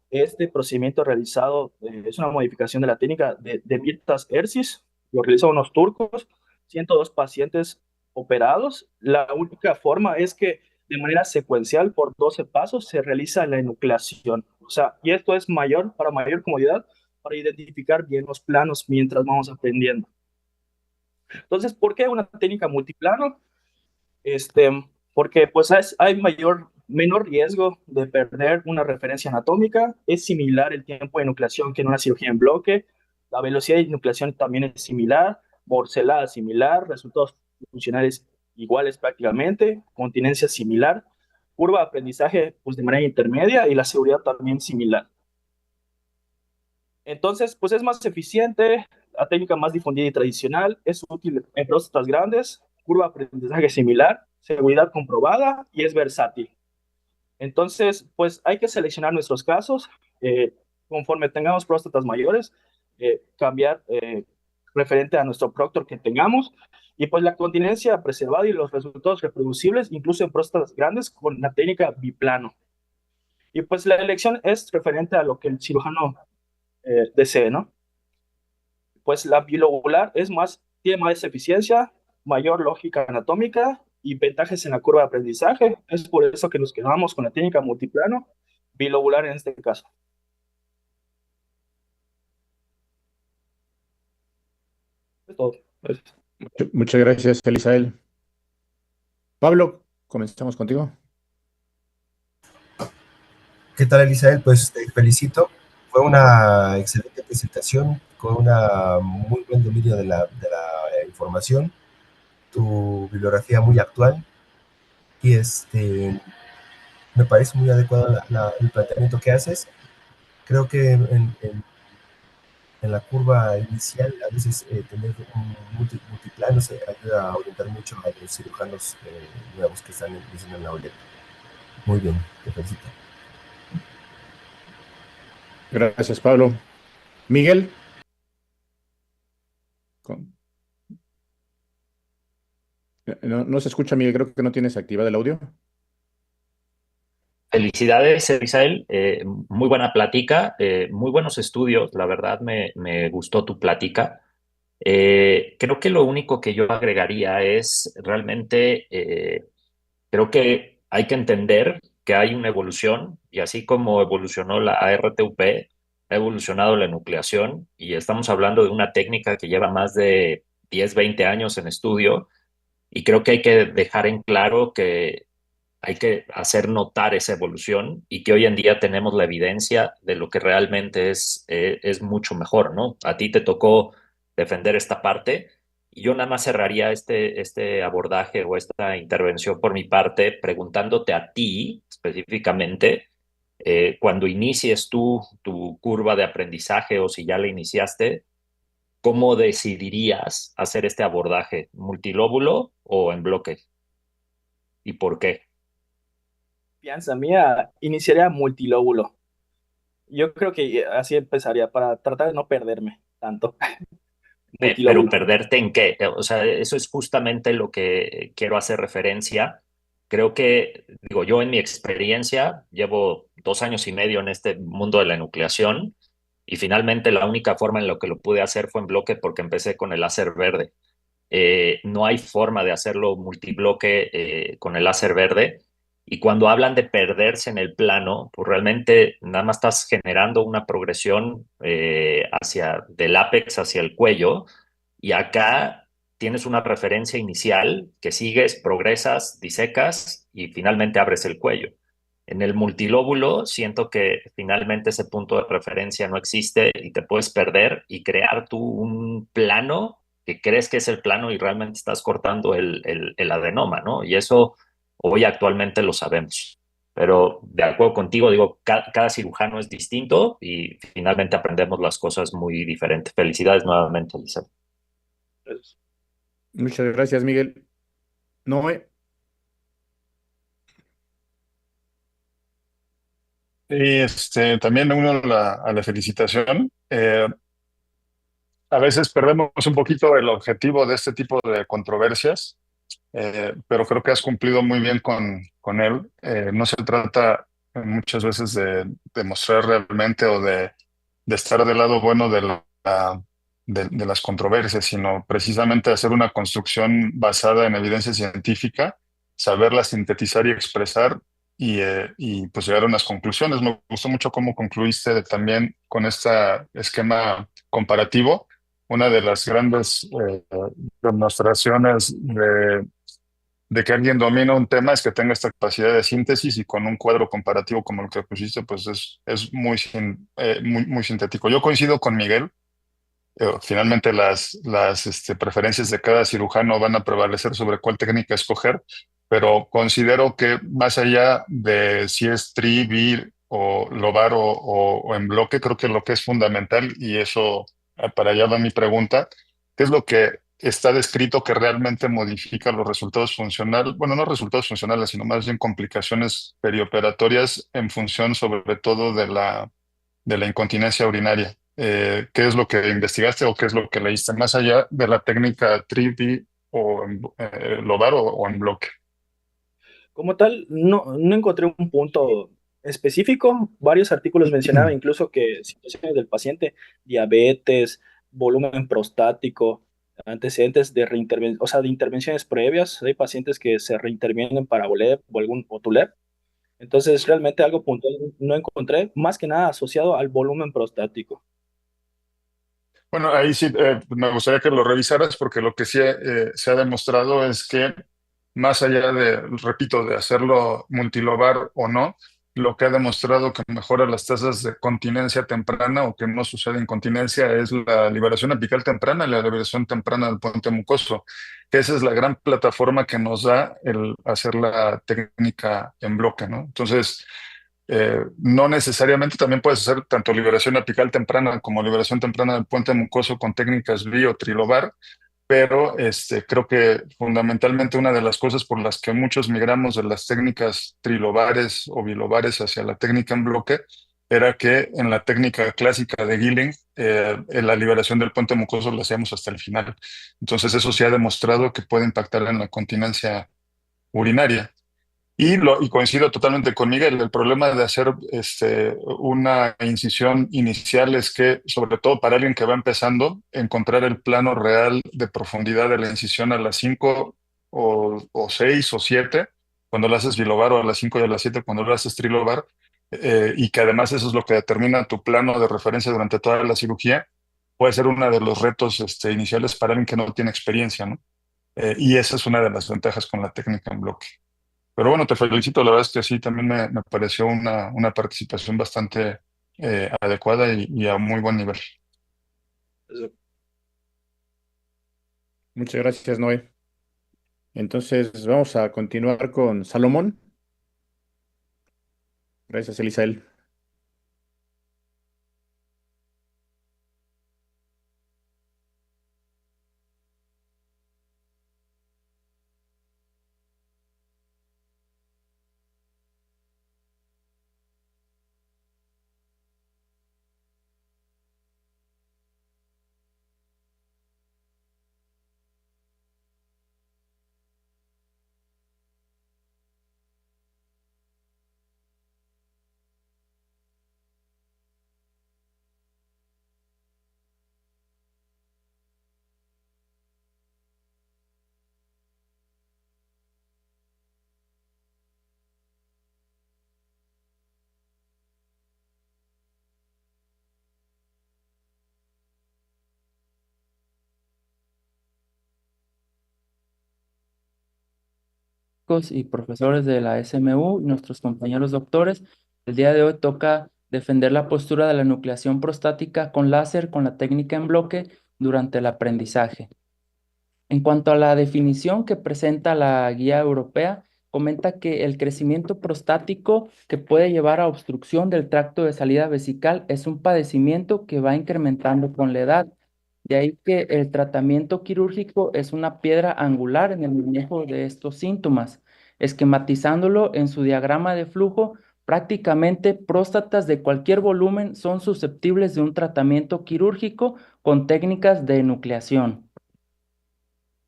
Este procedimiento realizado es una modificación de la técnica de Mirtas Ercis, lo realizaron unos turcos, 102 pacientes operados. La única forma es que de manera secuencial, por 12 pasos, se realiza la enucleación. O sea, y esto es mayor, para mayor comodidad, para identificar bien los planos mientras vamos aprendiendo. Entonces, ¿por qué una técnica multiplano? Este, Porque pues hay menor riesgo de perder una referencia anatómica, es similar el tiempo de nucleación que en una cirugía en bloque, la velocidad de nucleación también es similar, morcelada similar, resultados funcionales iguales prácticamente, continencia similar, curva de aprendizaje pues de manera intermedia y la seguridad también similar. Entonces, pues es más eficiente, la técnica más difundida y tradicional, es útil en próstatas grandes, curva de aprendizaje similar, seguridad comprobada y es versátil. Entonces, pues hay que seleccionar nuestros casos, conforme tengamos próstatas mayores, cambiar referente a nuestro proctor que tengamos, y pues la continencia preservada y los resultados reproducibles, incluso en próstatas grandes, con la técnica biplano. Y pues la elección es referente a lo que el cirujano desee, ¿no? Pues la bilobular tiene más eficiencia, mayor lógica anatómica y ventajas en la curva de aprendizaje. Es por eso que nos quedamos con la técnica multiplano, bilobular en este caso. Es todo. Gracias. Muchas gracias, Elisael. Pablo, comenzamos contigo. ¿Qué tal, Elisael? Pues te felicito. Fue una excelente presentación con una muy buen dominio de la información, tu bibliografía muy actual y me parece muy adecuado el planteamiento que haces. Creo que en la curva inicial a veces tener un multiplano se ayuda a orientar mucho a los cirujanos nuevos que están empezando en la OLED. Muy bien, te felicito. Gracias, Pablo. Miguel. No se escucha, Miguel, creo que no tienes activado el audio. Felicidades, Elisael. Muy buena plática, muy buenos estudios. La verdad me gustó tu plática. Creo que lo único que yo agregaría es realmente, creo que hay que entender que hay una evolución y así como evolucionó la ARTUP, ha evolucionado la enucleación y estamos hablando de una técnica que lleva más de 10, 20 años en estudio y creo que hay que dejar en claro que hay que hacer notar esa evolución y que hoy en día tenemos la evidencia de lo que realmente es mucho mejor, ¿no? A ti te tocó defender esta parte y yo nada más cerraría este abordaje o esta intervención por mi parte preguntándote a ti específicamente, cuando inicies tú tu curva de aprendizaje o si ya la iniciaste, ¿cómo decidirías hacer este abordaje? ¿Multilóbulo o en bloque? ¿Y por qué? Confianza mía, iniciaría multilóbulo. Yo creo que así empezaría para tratar de no perderme tanto. Pero Multilóbulo. perderte en qué, o sea, eso es justamente lo que quiero hacer referencia. Creo que, digo, yo en mi experiencia llevo 2 años y medio en este mundo de la nucleación y finalmente la única forma en la que lo pude hacer fue en bloque porque empecé con el láser verde. No hay forma de hacerlo multibloque con el láser verde. Y cuando hablan de perderse en el plano, pues realmente nada más estás generando una progresión del ápex hacia el cuello. Y acá tienes una referencia inicial que sigues, progresas, disecas y finalmente abres el cuello. En el multilóbulo siento que finalmente ese punto de referencia no existe y te puedes perder y crear tú un plano que crees que es el plano y realmente estás cortando el adenoma, ¿no? Y eso hoy actualmente lo sabemos. Pero de acuerdo contigo, digo, cada cirujano es distinto y finalmente aprendemos las cosas muy diferentes. Felicidades nuevamente, Lisa. Muchas gracias, Miguel. Noé. Y también me uno a la felicitación. A veces perdemos un poquito el objetivo de este tipo de controversias, pero creo que has cumplido muy bien con él. No se trata muchas veces de demostrar realmente o de estar del lado bueno de las controversias, sino precisamente hacer una construcción basada en evidencia científica, saberla sintetizar y expresar y pues llegar a unas conclusiones. Me gustó mucho cómo concluiste también con este esquema comparativo. Una de las grandes demostraciones de que alguien domina un tema es que tenga esta capacidad de síntesis y con un cuadro comparativo como el que pusiste, pues es muy sintético. Yo coincido con Miguel. Finalmente las preferencias de cada cirujano van a prevalecer sobre cuál técnica escoger, pero considero que más allá de si es tri, vir o lobar o en bloque, creo que lo que es fundamental, y eso para allá va mi pregunta, ¿qué es lo que está descrito que realmente modifica los resultados funcionales? Bueno, no resultados funcionales, sino más bien complicaciones perioperatorias en función sobre todo de la incontinencia urinaria. ¿Qué es lo que investigaste o qué es lo que leíste más allá de la técnica Trivi o Lobar o en bloque? Como tal, no encontré un punto específico. Varios artículos mencionaban incluso que situaciones del paciente, diabetes, volumen prostático, antecedentes de o sea, de intervenciones previas. Hay pacientes que se reintervienen para VOLEP o algún OTULEP. Entonces, realmente algo puntual no encontré, más que nada asociado al volumen prostático. Bueno, ahí sí me gustaría que lo revisaras porque lo que sí se ha demostrado es que más allá de, repito, de hacerlo multilobar o no, lo que ha demostrado que mejora las tasas de continencia temprana o que no sucede incontinencia es la liberación apical temprana y la liberación temprana del puente mucoso, que esa es la gran plataforma que nos da el hacer la técnica en bloque, ¿no? Entonces, no necesariamente también puedes hacer tanto liberación apical temprana como liberación temprana del puente mucoso con técnicas bio trilobar, pero creo que fundamentalmente una de las cosas por las que muchos migramos de las técnicas trilobares o bilobares hacia la técnica en bloque era que en la técnica clásica de Gilling, en la liberación del puente mucoso la hacíamos hasta el final. Entonces eso sí ha demostrado que puede impactar en la continencia urinaria. Y coincido totalmente con Miguel, el problema de hacer una incisión inicial es que, sobre todo para alguien que va empezando, encontrar el plano real de profundidad de la incisión a las 5 o 6 o 7 cuando lo haces bilobar, o a las 5 y a las 7 cuando lo haces trilobar, y que además eso es lo que determina tu plano de referencia durante toda la cirugía, puede ser uno de los retos iniciales para alguien que no tiene experiencia, ¿no? Y esa es una de las ventajas con la técnica en bloque. Pero bueno, te felicito, la verdad es que sí, también me pareció una participación bastante adecuada y a muy buen nivel. Muchas gracias, Noé. Entonces vamos a continuar con Salomón. Gracias, Elisael. Y profesores de la SMU y nuestros compañeros doctores. El día de hoy toca defender la postura de la nucleación prostática con láser con la técnica en bloque durante el aprendizaje. En cuanto a la definición que presenta la guía europea, comenta que el crecimiento prostático que puede llevar a obstrucción del tracto de salida vesical es un padecimiento que va incrementando con la edad. De ahí que el tratamiento quirúrgico es una piedra angular en el manejo de estos síntomas. Esquematizándolo en su diagrama de flujo, Prácticamente próstatas de cualquier volumen son susceptibles de un tratamiento quirúrgico con técnicas de enucleación.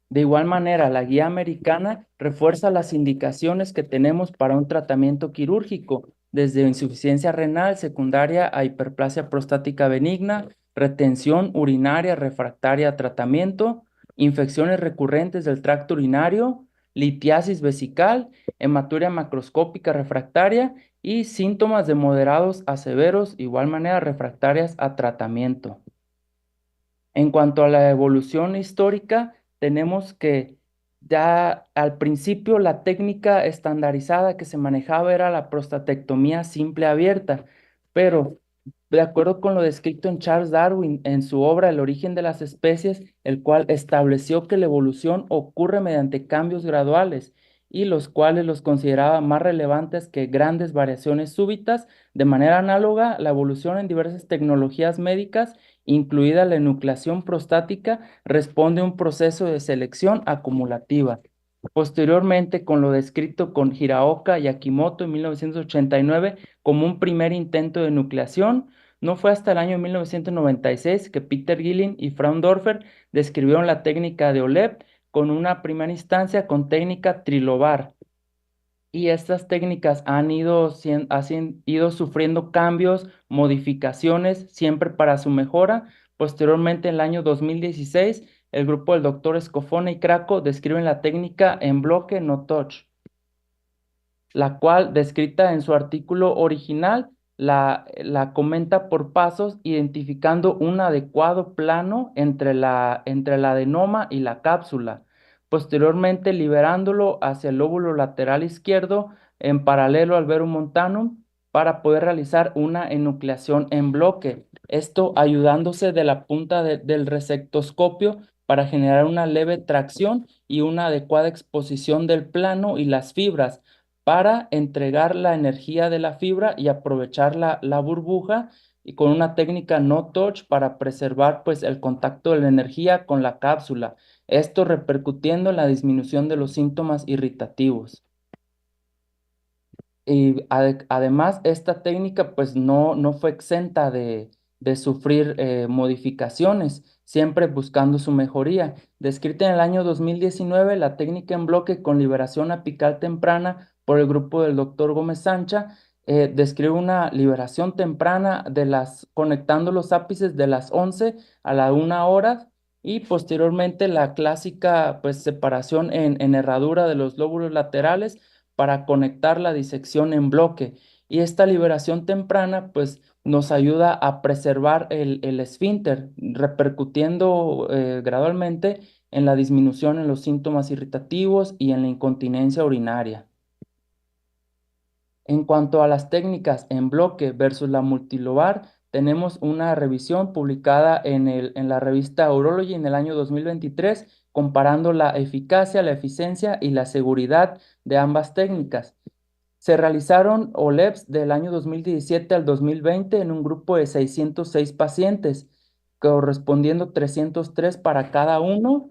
De igual manera, la guía americana refuerza las indicaciones que tenemos para un tratamiento quirúrgico, desde insuficiencia renal secundaria a hiperplasia prostática benigna, retención urinaria refractaria a tratamiento, infecciones recurrentes del tracto urinario, litiasis vesical, hematuria macroscópica refractaria y síntomas de moderados a severos, igual manera refractarias a tratamiento. En cuanto a la evolución histórica, tenemos que ya al principio la técnica estandarizada que se manejaba era la prostatectomía simple abierta, pero de acuerdo con lo descrito en Charles Darwin en su obra El origen de las especies, el cual estableció que la evolución ocurre mediante cambios graduales y los cuales los consideraba más relevantes que grandes variaciones súbitas. De manera análoga, la evolución en diversas tecnologías médicas, incluida la enucleación prostática, responde a un proceso de selección acumulativa. Posteriormente, con lo descrito con Hiraoka y Akimoto en 1989 como un primer intento de nucleación, no fue hasta el año 1996 que Peter Gilling y Fraundorfer describieron la técnica de OLEP con una primera instancia con técnica trilobar. Y estas técnicas han ido sufriendo cambios, modificaciones, siempre para su mejora. Posteriormente, en el año 2016, el grupo del doctor Scofone y Craco describen la técnica en bloque no touch, la cual, descrita en su artículo original, la comenta por pasos, identificando un adecuado plano entre el adenoma y la cápsula, posteriormente liberándolo hacia el lóbulo lateral izquierdo en paralelo al verum montanum para poder realizar una enucleación en bloque. Esto ayudándose de la punta del resectoscopio para generar una leve tracción y una adecuada exposición del plano y las fibras para entregar la energía de la fibra y aprovechar la burbuja, y con una técnica no touch para preservar pues el contacto de la energía con la cápsula, esto repercutiendo en la disminución de los síntomas irritativos. Y además, esta técnica pues no fue exenta de sufrir modificaciones, siempre buscando su mejoría. Descrita en el año 2019, la técnica en bloque con liberación apical temprana por el grupo del doctor Gómez Sancha describe una liberación temprana conectando los ápices de las 11 a la 1 hora, y posteriormente la clásica pues separación en herradura de los lóbulos laterales para conectar la disección en bloque. Y esta liberación temprana pues nos ayuda a preservar el esfínter, repercutiendo gradualmente en la disminución en los síntomas irritativos y en la incontinencia urinaria. En cuanto a las técnicas en bloque versus la multilobar, tenemos una revisión publicada en la revista Urology en el año 2023, comparando la eficacia, la eficiencia y la seguridad de ambas técnicas. Se realizaron OLEPs del año 2017 al 2020 en un grupo de 606 pacientes, correspondiendo 303 para cada uno.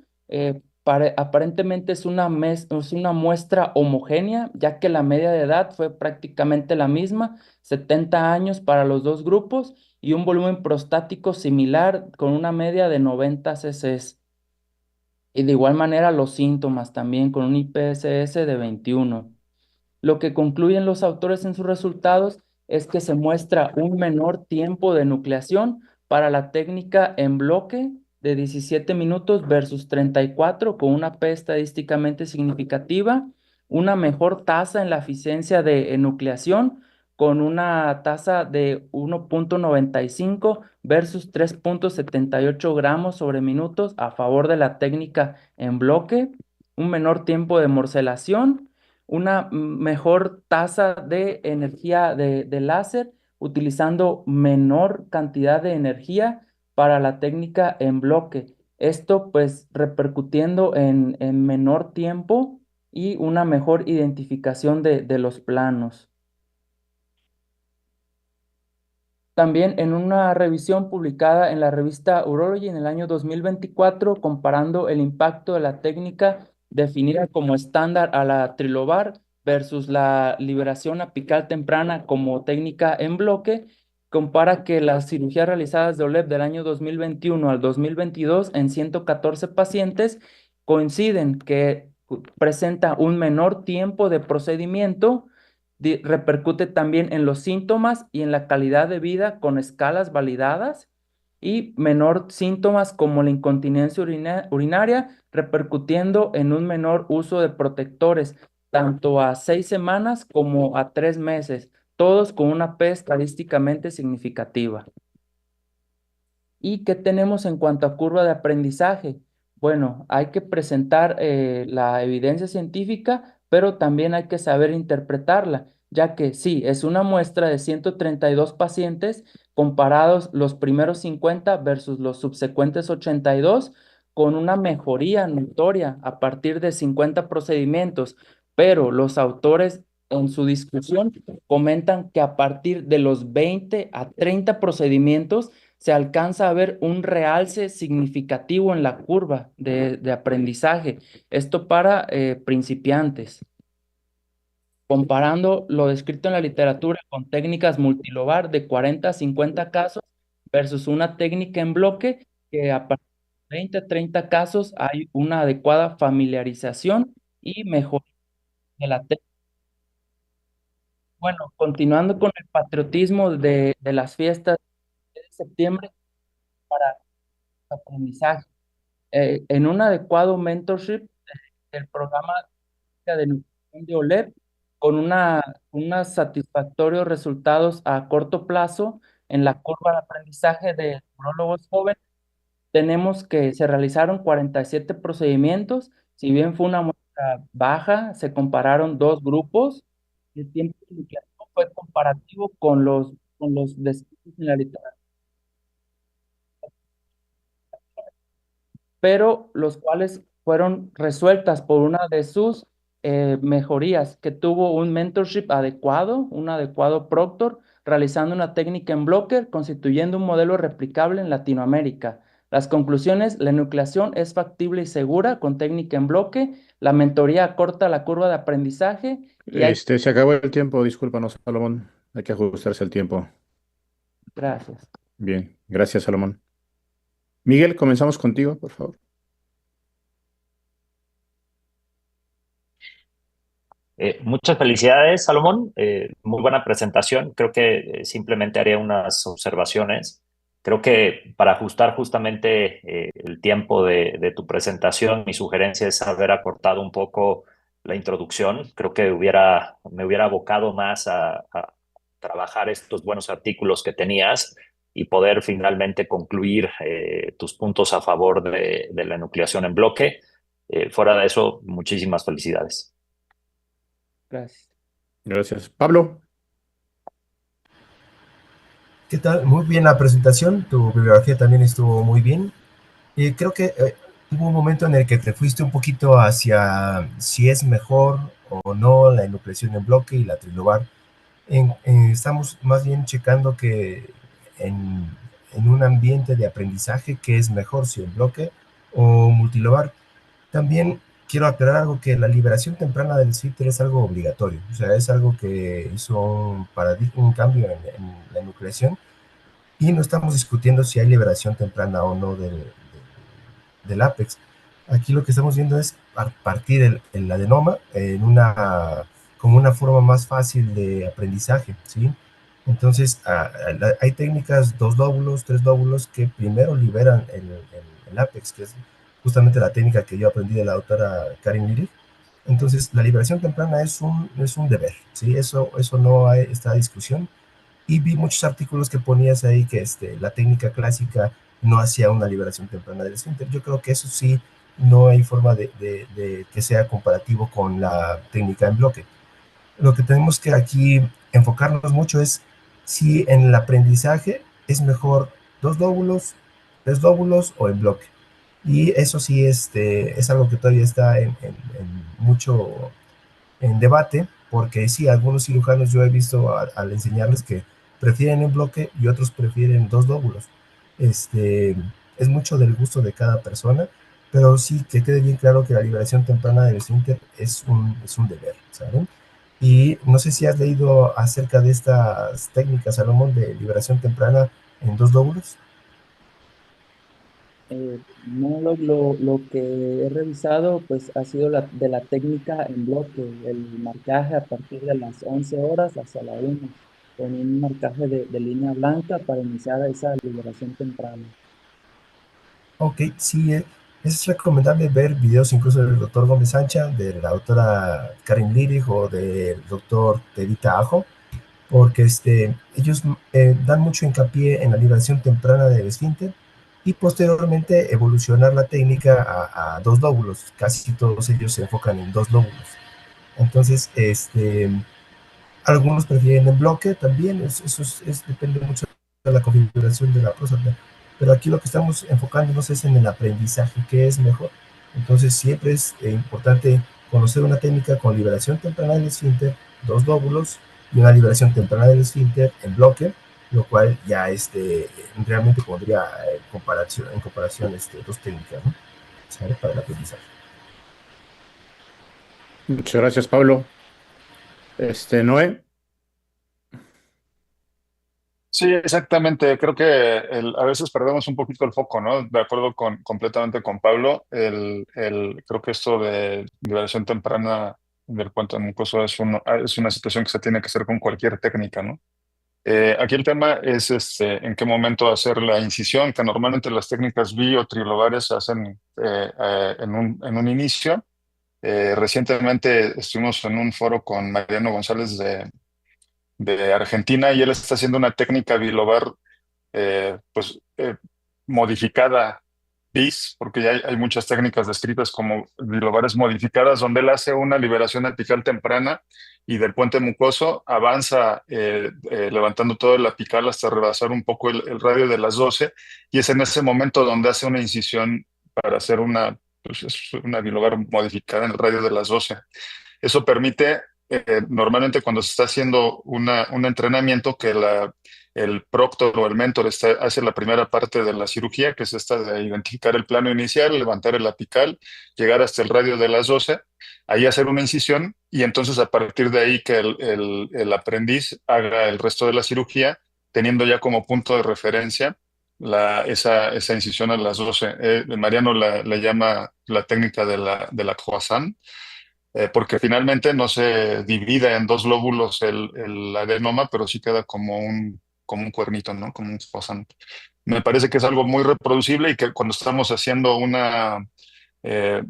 Aparentemente es una muestra homogénea, ya que la media de edad fue prácticamente la misma, 70 años para los dos grupos, y un volumen prostático similar con una media de 90 cc. Y de igual manera los síntomas también con un IPSS de 21. Lo que concluyen los autores en sus resultados es que se muestra un menor tiempo de nucleación para la técnica en bloque de 17 minutos versus 34, con una P estadísticamente significativa, una mejor tasa en la eficiencia de enucleación con una tasa de 1.95 versus 3.78 gramos sobre minutos a favor de la técnica en bloque, un menor tiempo de morcelación, una mejor tasa de energía de láser, utilizando menor cantidad de energía para la técnica en bloque. Esto pues repercutiendo en menor tiempo y una mejor identificación de los planos. También en una revisión publicada en la revista Urology en el año 2024, comparando el impacto de la técnica definida como estándar a la trilobar versus la liberación apical temprana como técnica en bloque, compara que las cirugías realizadas de OLEP del año 2021 al 2022 en 114 pacientes coinciden que presenta un menor tiempo de procedimiento, repercute también en los síntomas y en la calidad de vida con escalas validadas y menor síntomas como la incontinencia urinaria, repercutiendo en un menor uso de protectores, tanto a 6 semanas como a 3 meses, todos con una P estadísticamente significativa. ¿Y qué tenemos en cuanto a curva de aprendizaje? Bueno, hay que presentar la evidencia científica, pero también hay que saber interpretarla, ya que sí, es una muestra de 132 pacientes comparados los primeros 50 versus los subsecuentes 82, con una mejoría notoria a partir de 50 procedimientos, pero los autores en su discusión comentan que a partir de los 20 a 30 procedimientos se alcanza a ver un realce significativo en la curva de aprendizaje. Esto para principiantes. Comparando lo descrito en la literatura con técnicas multilobar de 40 a 50 casos versus una técnica en bloque que a partir de 20 a 30 casos hay una adecuada familiarización y mejora de la técnica. Bueno, continuando con el patriotismo de las fiestas de septiembre para aprendizaje. En un adecuado mentorship del programa de nutrición de OLEP con unos satisfactorios resultados a corto plazo en la curva de aprendizaje de neurólogos jóvenes, tenemos que se realizaron 47 procedimientos, si bien fue una muestra baja, se compararon dos grupos, el tiempo de nucleación fue comparativo con los descritos en la literatura, pero los cuales fueron resueltas por una de sus mejorías, que tuvo un mentorship adecuado, un adecuado proctor, realizando una técnica en bloque, constituyendo un modelo replicable en Latinoamérica. Las conclusiones: la enucleación es factible y segura con técnica en bloque, la mentoría acorta la curva de aprendizaje y hay... Se acabó el tiempo, discúlpanos, Salomón. Hay que ajustarse al tiempo. Gracias. Bien, gracias, Salomón. Miguel, comenzamos contigo, por favor. Muchas felicidades, Salomón. Muy buena presentación. Creo que simplemente haré unas observaciones. Creo que para ajustar justamente el tiempo de tu presentación, mi sugerencia es haber acortado un poco la introducción. Creo que me hubiera abocado más a trabajar estos buenos artículos que tenías y poder finalmente concluir tus puntos a favor de la enucleación en bloque. Fuera de eso, muchísimas felicidades. Gracias. Gracias. Pablo. ¿Qué tal? Muy bien la presentación, tu bibliografía también estuvo muy bien. Creo que hubo un momento en el que te fuiste un poquito hacia si es mejor o no la enucleación en bloque y la trilobar. Estamos más bien checando que en un ambiente de aprendizaje, ¿qué es mejor, si en bloque o multilobar? También quiero aclarar algo, que la liberación temprana del esfínter es algo obligatorio, o sea, es algo que hizo un cambio en la enucleación, y no estamos discutiendo si hay liberación temprana o no del ápex. Aquí lo que estamos viendo es partir el adenoma como una forma más fácil de aprendizaje, ¿sí? Entonces, hay técnicas 2 lóbulos, 3 lóbulos que primero liberan el ápex, que es justamente la técnica que yo aprendí de la doctora Karin Lirig. Entonces, la liberación temprana es un deber, ¿sí? Eso no hay esta discusión. Y vi muchos artículos que ponías ahí que la técnica clásica no hacía una liberación temprana del esfínter. Yo creo que eso sí, no hay forma de que sea comparativo con la técnica en bloque. Lo que tenemos que aquí enfocarnos mucho es si en el aprendizaje es mejor 2 lóbulos, 3 lóbulos o en bloque. Y eso sí es algo que todavía está mucho en debate, porque sí, algunos cirujanos yo he visto al enseñarles que prefieren en bloque y otros prefieren 2 lóbulos. Es mucho del gusto de cada persona, pero sí que quede bien claro que la liberación temprana del esfínter es un deber, ¿saben? Y no sé si has leído acerca de estas técnicas, Salomón, de liberación temprana en dos lóbulos. No, lo que he revisado pues ha sido de la técnica en bloque, el marcaje a partir de las 11 horas hacia la 1, con un marcaje de línea blanca para iniciar esa liberación temprana. Ok, sí, es recomendable ver videos incluso del doctor Gómez Sancha, de la doctora Karin Lirig o del doctor Tedita Ajo, porque ellos dan mucho hincapié en la liberación temprana del esfínter y posteriormente evolucionar la técnica a dos lóbulos. Casi todos ellos se enfocan en dos lóbulos. Entonces, algunos prefieren en bloque también, depende mucho de la configuración de la próstata. Pero aquí lo que estamos enfocándonos es en el aprendizaje, qué es mejor. Entonces siempre es importante conocer una técnica con liberación temprana del esfínter, dos lóbulos, y una liberación temprana del esfínter en bloque, lo cual ya realmente pondría en comparación dos técnicas, ¿no? ¿Sale? Para el aprendizaje. Muchas gracias, Pablo. Noé. Sí, exactamente. Creo que a veces perdemos un poquito el foco, ¿no? De acuerdo completamente con Pablo. Creo que esto de liberación temprana del puente mucoso es una situación que se tiene que hacer con cualquier técnica, ¿no? Aquí el tema es en qué momento hacer la incisión, que normalmente las técnicas biotrilobarias se hacen en un inicio. Recientemente estuvimos en un foro con Mariano González de Argentina y él está haciendo una técnica bilobar modificada bis, porque ya hay muchas técnicas descritas como bilobares modificadas, donde él hace una liberación apical temprana y del puente mucoso avanza levantando todo el apical hasta rebasar un poco el radio de las 12 y es en ese momento donde hace una incisión para hacer es una bilobar modificada en el radio de las 12. Eso permite, normalmente cuando se está haciendo un entrenamiento, que el proctor o el mentor hace la primera parte de la cirugía, que es esta de identificar el plano inicial, levantar el apical, llegar hasta el radio de las 12, ahí hacer una incisión y entonces a partir de ahí que el aprendiz haga el resto de la cirugía, teniendo ya como punto de referencia esa incisión a las 12. Mariano la llama la técnica de la croissant, porque finalmente no se divide en dos lóbulos el adenoma, pero sí queda como un cuernito, ¿no? Como un croissant. Me parece que es algo muy reproducible y que cuando estamos haciendo eh,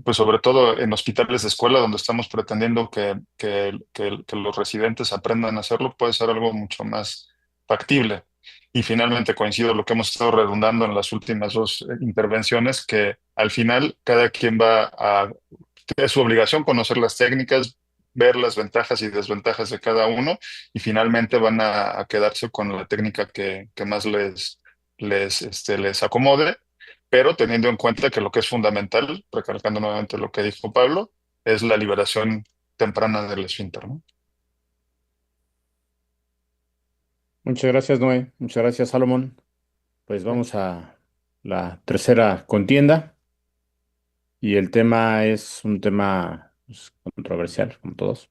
pues sobre todo en hospitales de escuela, donde estamos pretendiendo que los residentes aprendan a hacerlo, puede ser algo mucho más factible. Y finalmente coincido lo que hemos estado redundando en las últimas dos intervenciones, que al final cada quien va a es su obligación conocer las técnicas, ver las ventajas y desventajas de cada uno y finalmente van a quedarse con la técnica que más les acomode, pero teniendo en cuenta que lo que es fundamental, recalcando nuevamente lo que dijo Pablo, es la liberación temprana del esfínter, ¿no? Muchas gracias, Noé. Muchas gracias, Salomón. Pues vamos a la tercera contienda y el tema es un tema pues, controversial, como todos.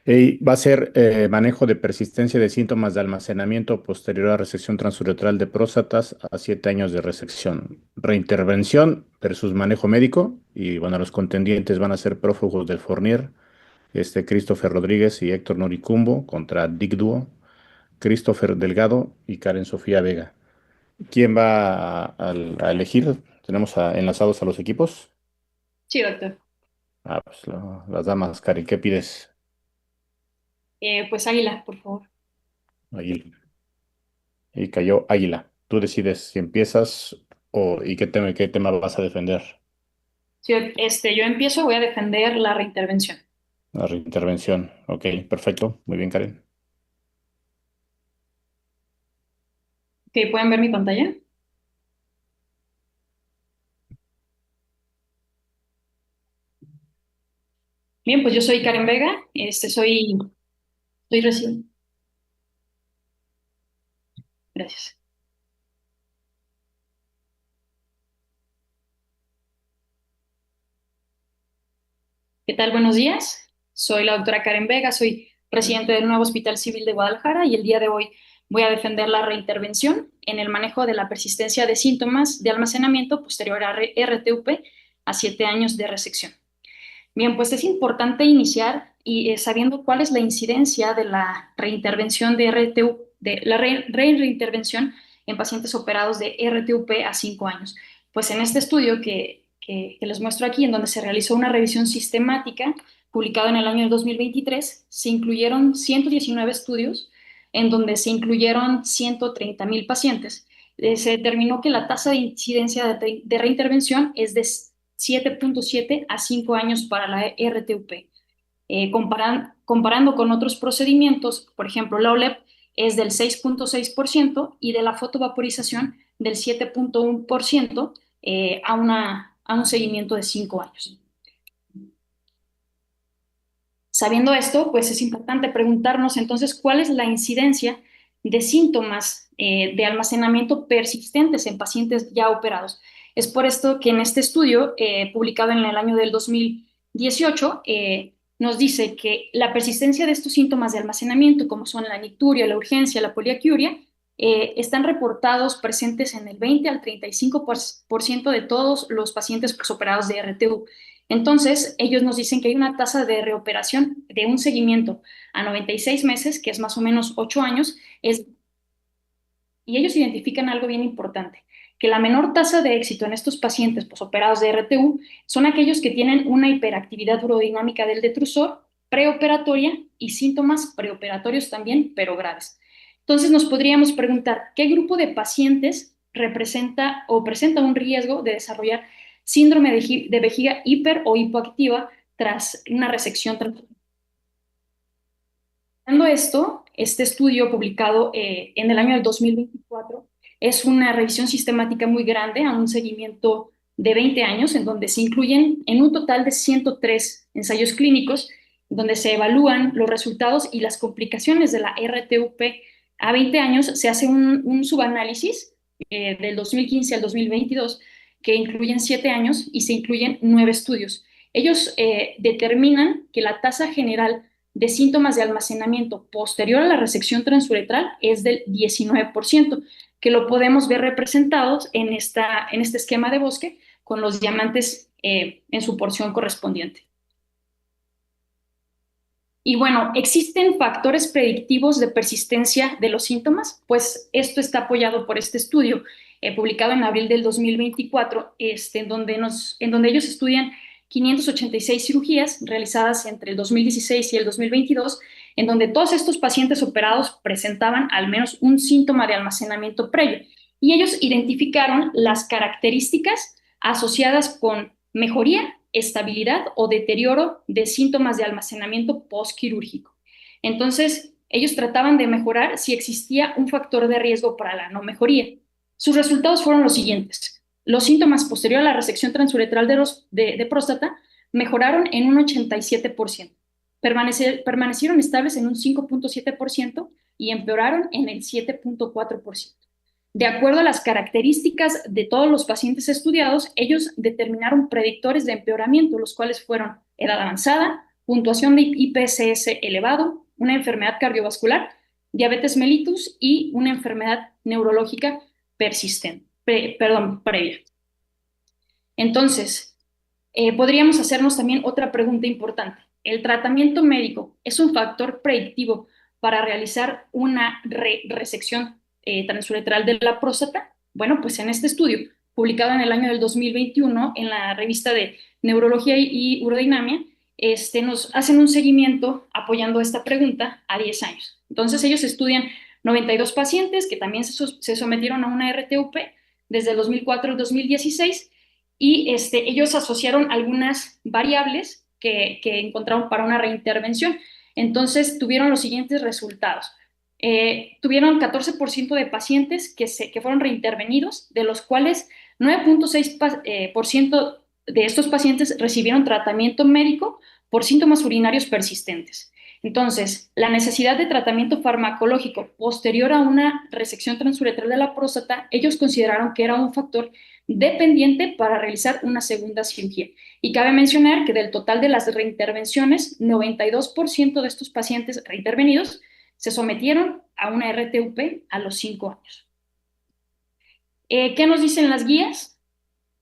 Y va a ser manejo de persistencia de síntomas de almacenamiento posterior a resección transuretral de próstatas a 7 años de resección. Reintervención versus manejo médico. Y bueno, los contendientes van a ser prófugos del Fournier, Christopher Rodríguez y Héctor Noricumbo contra Dick Duo, Christopher Delgado y Karen Sofía Vega. ¿Quién va a elegir? Tenemos enlazados a los equipos. Sí, doctor. Pues las damas, Karen, ¿qué pides? Pues Águila, por favor. Águila. Y cayó Águila. Tú decides si empiezas y qué tema vas a defender. Sí, yo empiezo, voy a defender la reintervención. La reintervención. Ok, perfecto. Muy bien, Karen. Ok, ¿pueden ver mi pantalla? Bien, pues yo soy Karen Vega, soy residente. Gracias. ¿Qué tal? Buenos días. Soy la doctora Karen Vega, soy residente del nuevo Hospital Civil de Guadalajara y el día de hoy voy a defender la reintervención en el manejo de la persistencia de síntomas de almacenamiento posterior a RTUP a 7 años de resección. Bien, pues es importante iniciar sabiendo cuál es la incidencia de la reintervención de RTUP, de la reintervención en pacientes operados de RTUP a 5 años. Pues en este estudio que les muestro aquí, en donde se realizó una revisión sistemática, publicado en el año 2023, se incluyeron 119 estudios, en donde se incluyeron 130,000 pacientes. Se determinó que la tasa de incidencia de reintervención es de 7.7 a 5 años para la RTUP. Comparando con otros procedimientos, por ejemplo, la OLEP es del 6.6% y de la fotovaporización del 7.1% a un seguimiento de 5 años. Sabiendo esto, pues es importante preguntarnos entonces cuál es la incidencia de síntomas de almacenamiento persistentes en pacientes ya operados. Es por esto que en este estudio, publicado en el año del 2018, nos dice que la persistencia de estos síntomas de almacenamiento, como son la nicturia, la urgencia, la poliaquiuria, están reportados presentes en el 20 al 35% de todos los pacientes posoperados de RTU. Entonces, ellos nos dicen que hay una tasa de reoperación de un seguimiento a 96 meses, que es más o menos 8 años, y ellos identifican algo bien importante, que la menor tasa de éxito en estos pacientes posoperados de RTU son aquellos que tienen una hiperactividad urodinámica del detrusor preoperatoria y síntomas preoperatorios también, pero graves. Entonces nos podríamos preguntar, ¿qué grupo de pacientes representa o presenta un riesgo de desarrollar síndrome de vejiga hiper o hipoactiva tras una resección? Dando esto, este estudio publicado en el año del 2024 es una revisión sistemática muy grande a un seguimiento de 20 años, en donde se incluyen en un total de 103 ensayos clínicos, donde se evalúan los resultados y las complicaciones de la RTUP a 20 años. Se hace un subanálisis del 2015 al 2022, que incluyen 7 años y se incluyen 9 estudios. Ellos determinan que la tasa general de síntomas de almacenamiento posterior a la resección transuretral es del 19%, que lo podemos ver representados en este esquema de bosque con los diamantes en su porción correspondiente. Y bueno, ¿existen factores predictivos de persistencia de los síntomas? Pues esto está apoyado por este estudio publicado en abril del 2024, en donde ellos estudian 586 cirugías realizadas entre el 2016 y el 2022, en donde todos estos pacientes operados presentaban al menos un síntoma de almacenamiento previo. Y ellos identificaron las características asociadas con mejoría, estabilidad o deterioro de síntomas de almacenamiento postquirúrgico. Entonces, ellos trataban de mejorar si existía un factor de riesgo para la no mejoría. Sus resultados fueron los siguientes. Los síntomas posterior a la resección transuretral de próstata mejoraron en un 87%, permanecieron estables en un 5.7% y empeoraron en el 7.4%. De acuerdo a las características de todos los pacientes estudiados, ellos determinaron predictores de empeoramiento, los cuales fueron edad avanzada, puntuación de IPSS elevado, una enfermedad cardiovascular, diabetes mellitus y una enfermedad neurológica previa. Entonces, podríamos hacernos también otra pregunta importante. ¿El tratamiento médico es un factor predictivo para realizar una resección transuretral de la próstata? Bueno, pues en este estudio, publicado en el año del 2021 en la revista de Neurología y Urodinamia, nos hacen un seguimiento apoyando esta pregunta a 10 años. Entonces ellos estudian 92 pacientes que también se sometieron a una RTUP desde el 2004 al 2016 y ellos asociaron algunas variables que encontraron para una reintervención. Entonces tuvieron los siguientes resultados. Tuvieron 14% de pacientes que fueron reintervenidos, de los cuales 9.6% de estos pacientes recibieron tratamiento médico por síntomas urinarios persistentes. Entonces, la necesidad de tratamiento farmacológico posterior a una resección transuretral de la próstata, ellos consideraron que era un factor dependiente para realizar una segunda cirugía. Y cabe mencionar que del total de las reintervenciones, 92% de estos pacientes reintervenidos se sometieron a una RTUP a los 5 años. ¿Qué nos dicen las guías?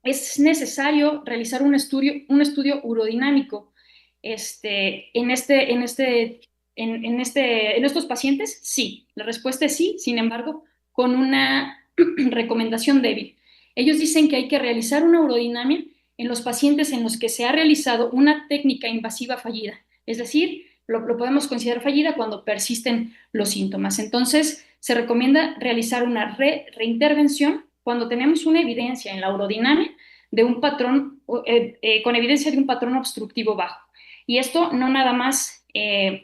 Es necesario realizar un estudio urodinámico en estos pacientes. Sí, la respuesta es sí, sin embargo, con una recomendación débil. Ellos dicen que hay que realizar una urodinamia en los pacientes en los que se ha realizado una técnica invasiva fallida, es decir, lo podemos considerar fallida cuando persisten los síntomas. Entonces, se recomienda realizar una reintervención cuando tenemos una evidencia en la urodinamia de un patrón, con evidencia de un patrón obstructivo bajo. Y esto no nada más,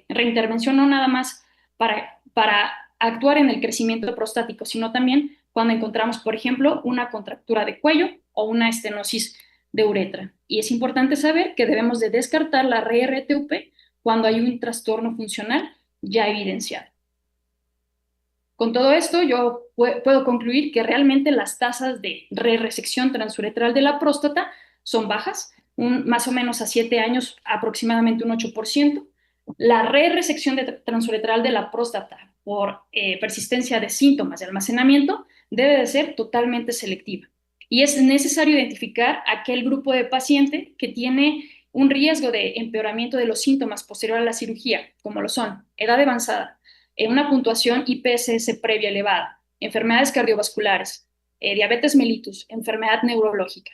reintervención no nada más para actuar en el crecimiento prostático, sino también cuando encontramos, por ejemplo, una contractura de cuello o una estenosis de uretra. Y es importante saber que debemos de descartar la RTUP cuando hay un trastorno funcional ya evidenciado. Con todo esto, yo puedo concluir que realmente las tasas de resección transuretral de la próstata son bajas, más o menos a 7 años aproximadamente un 8%. La resección transuretral de la próstata por persistencia de síntomas de almacenamiento debe de ser totalmente selectiva. Y es necesario identificar aquel grupo de paciente que tiene un riesgo de empeoramiento de los síntomas posterior a la cirugía, como lo son edad avanzada, una puntuación IPSS previa elevada, enfermedades cardiovasculares, diabetes mellitus, enfermedad neurológica.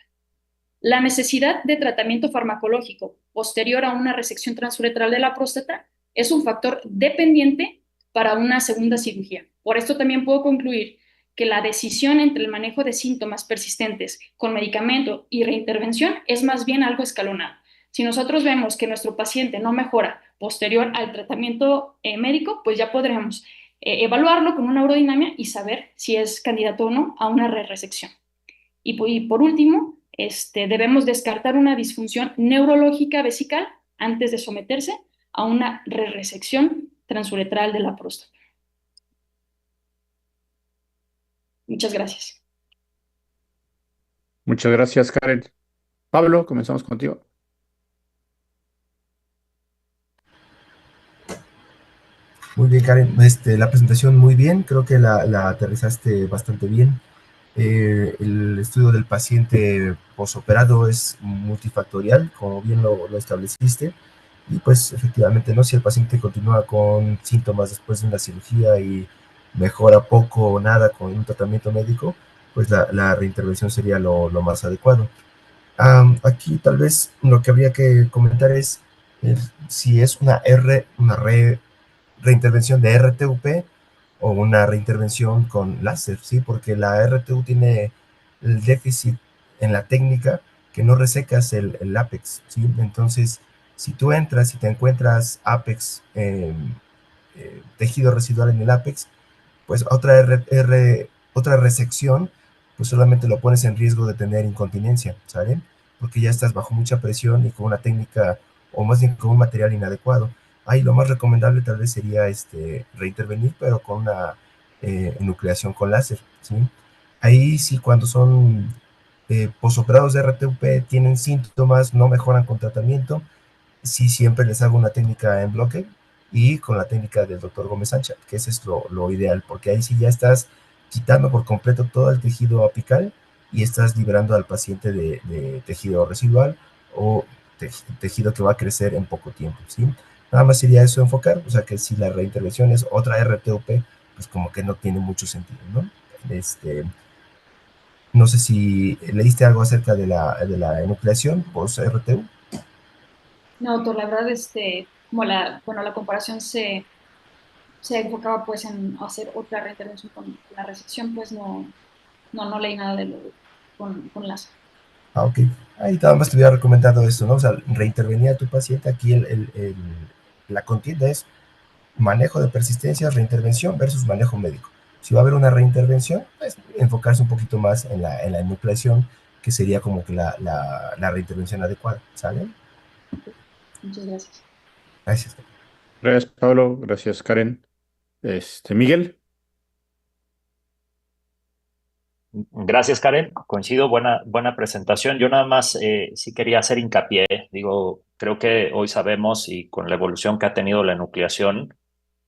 La necesidad de tratamiento farmacológico posterior a una resección transuretral de la próstata es un factor dependiente para una segunda cirugía. Por esto también puedo concluir que la decisión entre el manejo de síntomas persistentes con medicamento y reintervención es más bien algo escalonado. Si nosotros vemos que nuestro paciente no mejora posterior al tratamiento médico, pues ya podremos evaluarlo con una urodinamia y saber si es candidato o no a una resección. Y por último, debemos descartar una disfunción neurológica vesical antes de someterse a una resección transuretral de la próstata. Muchas gracias. Muchas gracias, Karen. Pablo, comenzamos contigo. Muy bien, Karen. La presentación muy bien, creo que la aterrizaste bastante bien. El estudio del paciente posoperado es multifactorial, como bien lo estableciste, y pues efectivamente, ¿no? Si el paciente continúa con síntomas después de una cirugía y mejora poco o nada con un tratamiento médico, pues la reintervención sería lo más adecuado. Aquí tal vez lo que habría que comentar es si es una reintervención de RTUP o una reintervención con láser, ¿sí? Porque la RTU tiene el déficit en la técnica que no resecas el ápex, ¿sí? Entonces, si tú entras y te encuentras ápex, tejido residual en el ápex, pues otra resección, pues solamente lo pones en riesgo de tener incontinencia, ¿saben? Porque ya estás bajo mucha presión y con una técnica, o más bien con un material inadecuado. Ahí lo más recomendable tal vez sería reintervenir, pero con una enucleación con láser, ¿sí? Ahí sí, cuando son posoperados de RTUP, tienen síntomas, no mejoran con tratamiento, sí siempre les hago una técnica en bloque y con la técnica del doctor Gómez Sancha, que ese es lo ideal, porque ahí sí ya estás quitando por completo todo el tejido apical y estás liberando al paciente de tejido residual o tejido que va a crecer en poco tiempo, ¿sí? Nada más sería eso enfocar, o sea que si la reintervención es otra RTOP, pues como que no tiene mucho sentido, ¿no? No sé si leíste algo acerca de la enucleación post-RTU. No, doctor, la verdad, como la comparación se enfocaba pues en hacer otra reintervención con la resección, pues no leí nada de lo con láser. Ok. Ahí nada más te hubiera recomendado esto, ¿no? O sea, reintervenir a tu paciente. Aquí la contienda es manejo de persistencia, reintervención versus manejo médico. Si va a haber una reintervención, pues enfocarse un poquito más en la enucleación, que sería como que la reintervención adecuada, ¿sale? Muchas gracias. Gracias. Gracias, Pablo. Gracias, Karen. Miguel. Gracias, Karen. Coincido, buena presentación. Yo nada más sí quería hacer hincapié. Digo, creo que hoy sabemos y con la evolución que ha tenido la enucleación,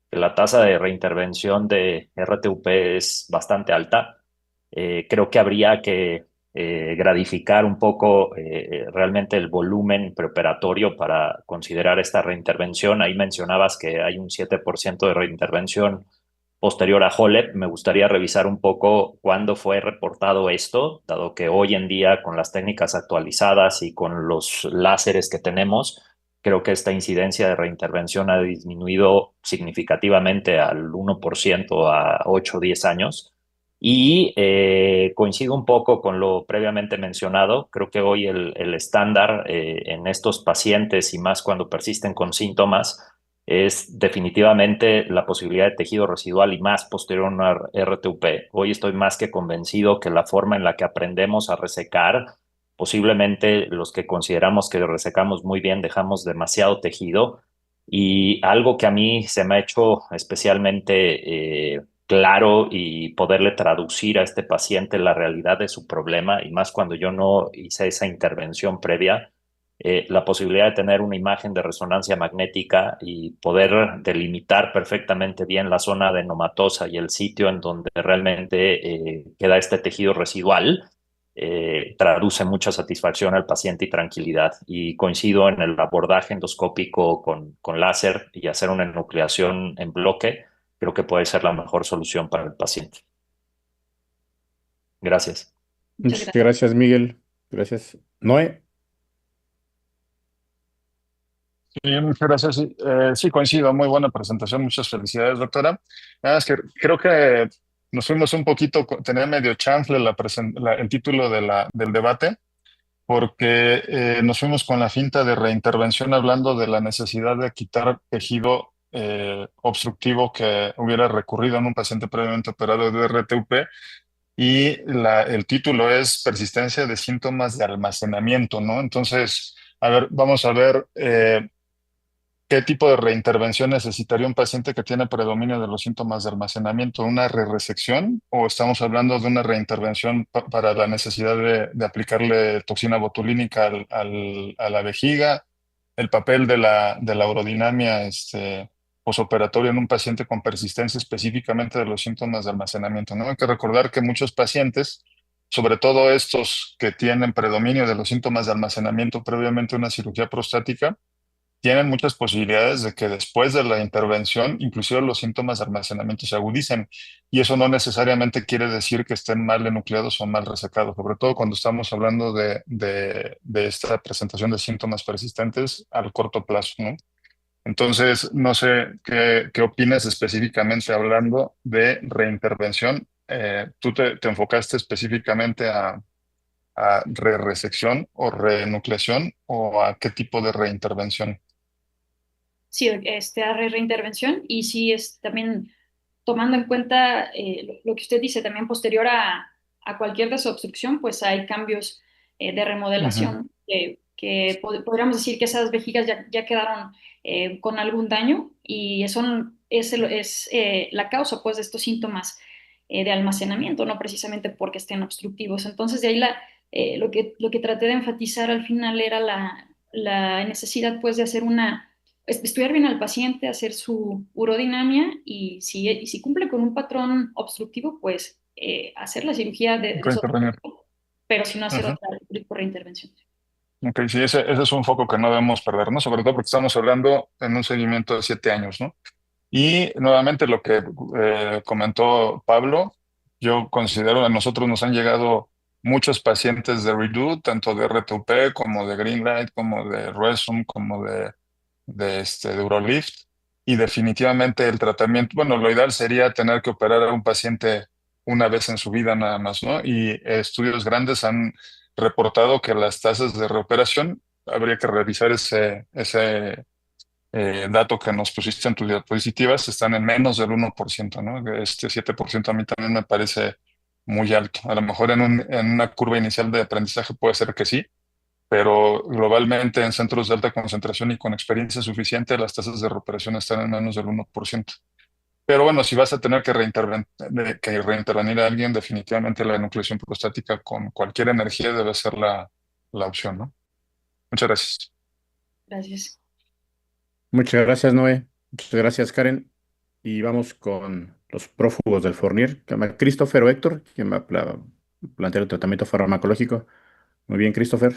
que la tasa de reintervención de RTUP es bastante alta. Creo que habría que gradificar un poco realmente el volumen preoperatorio para considerar esta reintervención. Ahí mencionabas que hay un 7% de reintervención posterior a HOLEP. Me gustaría revisar un poco cuándo fue reportado esto, dado que hoy en día con las técnicas actualizadas y con los láseres que tenemos, creo que esta incidencia de reintervención ha disminuido significativamente al 1% a 8 o 10 años. Y coincido un poco con lo previamente mencionado. Creo que hoy el estándar en estos pacientes y más cuando persisten con síntomas es definitivamente la posibilidad de tejido residual y más posterior a una RTUP. Hoy estoy más que convencido que la forma en la que aprendemos a resecar, posiblemente los que consideramos que resecamos muy bien dejamos demasiado tejido, y algo que a mí se me ha hecho especialmente claro y poderle traducir a este paciente la realidad de su problema, y más cuando yo no hice esa intervención previa, la posibilidad de tener una imagen de resonancia magnética y poder delimitar perfectamente bien la zona adenomatosa y el sitio en donde realmente queda este tejido residual, traduce mucha satisfacción al paciente y tranquilidad. Y coincido en el abordaje endoscópico con láser y hacer una enucleación en bloque, creo que puede ser la mejor solución para el paciente. Gracias. Muchas Muchas gracias. gracias, Miguel. Gracias. Noé. Sí, muchas gracias. Sí, sí, coincido. Muy buena presentación. Muchas felicidades, doctora. Nada más que creo que nos fuimos un poquito, tenía medio chanfle el título del debate, porque nos fuimos con la finta de reintervención hablando de la necesidad de quitar tejido obstructivo que hubiera recurrido en un paciente previamente operado de RTUP, y el título es Persistencia de síntomas de almacenamiento, ¿no? Entonces, a ver, vamos a ver qué tipo de reintervención necesitaría un paciente que tiene predominio de los síntomas de almacenamiento. ¿Una resección o estamos hablando de una reintervención para la necesidad de aplicarle toxina botulínica a la vejiga? El papel de la urodinamia posoperatoria en un paciente con persistencia específicamente de los síntomas de almacenamiento, ¿no? Hay que recordar que muchos pacientes, sobre todo estos que tienen predominio de los síntomas de almacenamiento previamente a una cirugía prostática, tienen muchas posibilidades de que después de la intervención, inclusive los síntomas de almacenamiento se agudicen. Y eso no necesariamente quiere decir que estén mal enucleados o mal resecados, sobre todo cuando estamos hablando de esta presentación de síntomas persistentes al corto plazo, ¿no? Entonces, no sé qué opinas específicamente hablando de reintervención. ¿Tú te enfocaste específicamente a resección o reenucleación o a qué tipo de reintervención? Sí, a reintervención y sí es también tomando en cuenta lo que usted dice, también posterior a cualquier desobstrucción, pues hay cambios de Ujú. remodelación que podríamos decir que esas vejigas ya quedaron con algún daño y es la causa pues de estos síntomas de almacenamiento, no precisamente porque estén obstructivos. Entonces de ahí lo que traté de enfatizar al final era la necesidad pues de hacer estudiar bien al paciente, hacer su urodinamia y si cumple con un patrón obstructivo, pues hacer la cirugía de Reintervenir. desobstrucción, pero si no hacer Ujú. otra reintervención. Ok, sí, ese es un foco que no debemos perder, ¿no? Sobre todo porque estamos hablando en un seguimiento de 7 años, ¿no? Y nuevamente lo que comentó Pablo, yo considero a nosotros nos han llegado muchos pacientes de Redo, tanto de RTUP como de Greenlight, como de Resum, como de Urolift. Y definitivamente el tratamiento, bueno, lo ideal sería tener que operar a un paciente una vez en su vida nada más, ¿no? Y estudios grandes han reportado que las tasas de reoperación, habría que revisar ese dato que nos pusiste en tus diapositivas, están en menos del 1%, ¿no? Este 7% a mí también me parece muy alto. A lo mejor en una curva inicial de aprendizaje puede ser que sí, pero globalmente en centros de alta concentración y con experiencia suficiente, las tasas de recuperación están en menos del 1%. Pero bueno, si vas a tener que reintervenir a alguien, definitivamente la enucleación prostática con cualquier energía debe ser la opción, ¿no? Muchas gracias. Gracias. Muchas gracias, Noé. Muchas gracias, Karen. Y vamos con los prófugos del Fournier, que se llama Christopher o Héctor, quien va a plantear el tratamiento farmacológico. Muy bien, Christopher.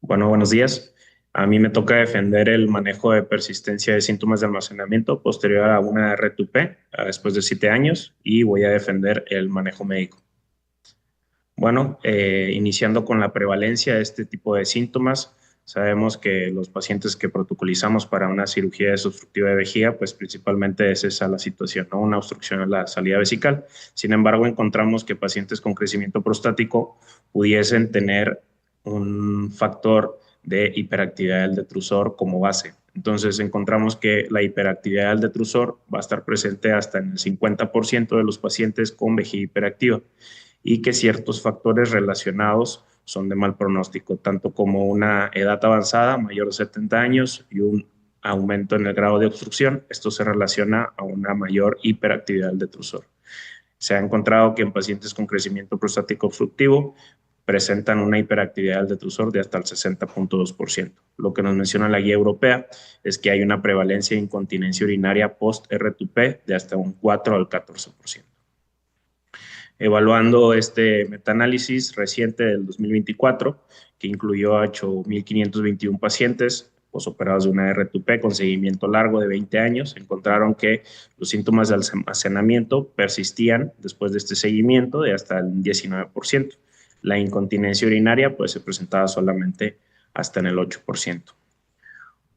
Bueno, buenos días. A mí me toca defender el manejo de persistencia de síntomas de almacenamiento posterior a una R2P después de 7 años y voy a defender el manejo médico. Bueno, iniciando con la prevalencia de este tipo de síntomas, sabemos que los pacientes que protocolizamos para una cirugía desobstructiva de vejiga, pues principalmente es esa la situación, ¿no? Una obstrucción en la salida vesical. Sin embargo, encontramos que pacientes con crecimiento prostático pudiesen tener un factor de hiperactividad del detrusor como base. Entonces, encontramos que la hiperactividad del detrusor va a estar presente hasta en el 50% de los pacientes con vejiga hiperactiva y que ciertos factores relacionados son de mal pronóstico, tanto como una edad avanzada, mayor de 70 años, y un aumento en el grado de obstrucción. Esto se relaciona a una mayor hiperactividad del detrusor. Se ha encontrado que en pacientes con crecimiento prostático obstructivo presentan una hiperactividad del detrusor de hasta el 60.2%. Lo que nos menciona la guía europea es que hay una prevalencia de incontinencia urinaria post-R2P de hasta un 4 al 14%. Evaluando este metaanálisis reciente del 2024, que incluyó a 8.521 pacientes posoperados de una R2P con seguimiento largo de 20 años, encontraron que los síntomas de almacenamiento persistían después de este seguimiento de hasta el 19%. La incontinencia urinaria pues, se presentaba solamente hasta en el 8%.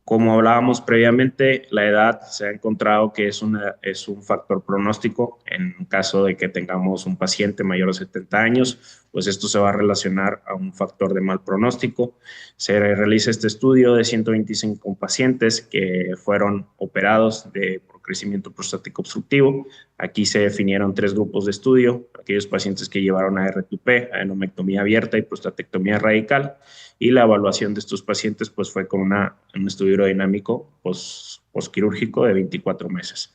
Como hablábamos previamente, la edad se ha encontrado que es un factor pronóstico en caso de que tengamos un paciente mayor de 70 años, pues esto se va a relacionar a un factor de mal pronóstico. Se realiza este estudio de 125 pacientes que fueron operados por crecimiento prostático obstructivo. Aquí se definieron 3 grupos de estudio, aquellos pacientes que llevaron a R2P, adenomectomía abierta y prostatectomía radical, y la evaluación de estos pacientes pues, fue con un estudio aerodinámico postquirúrgico de 24 meses.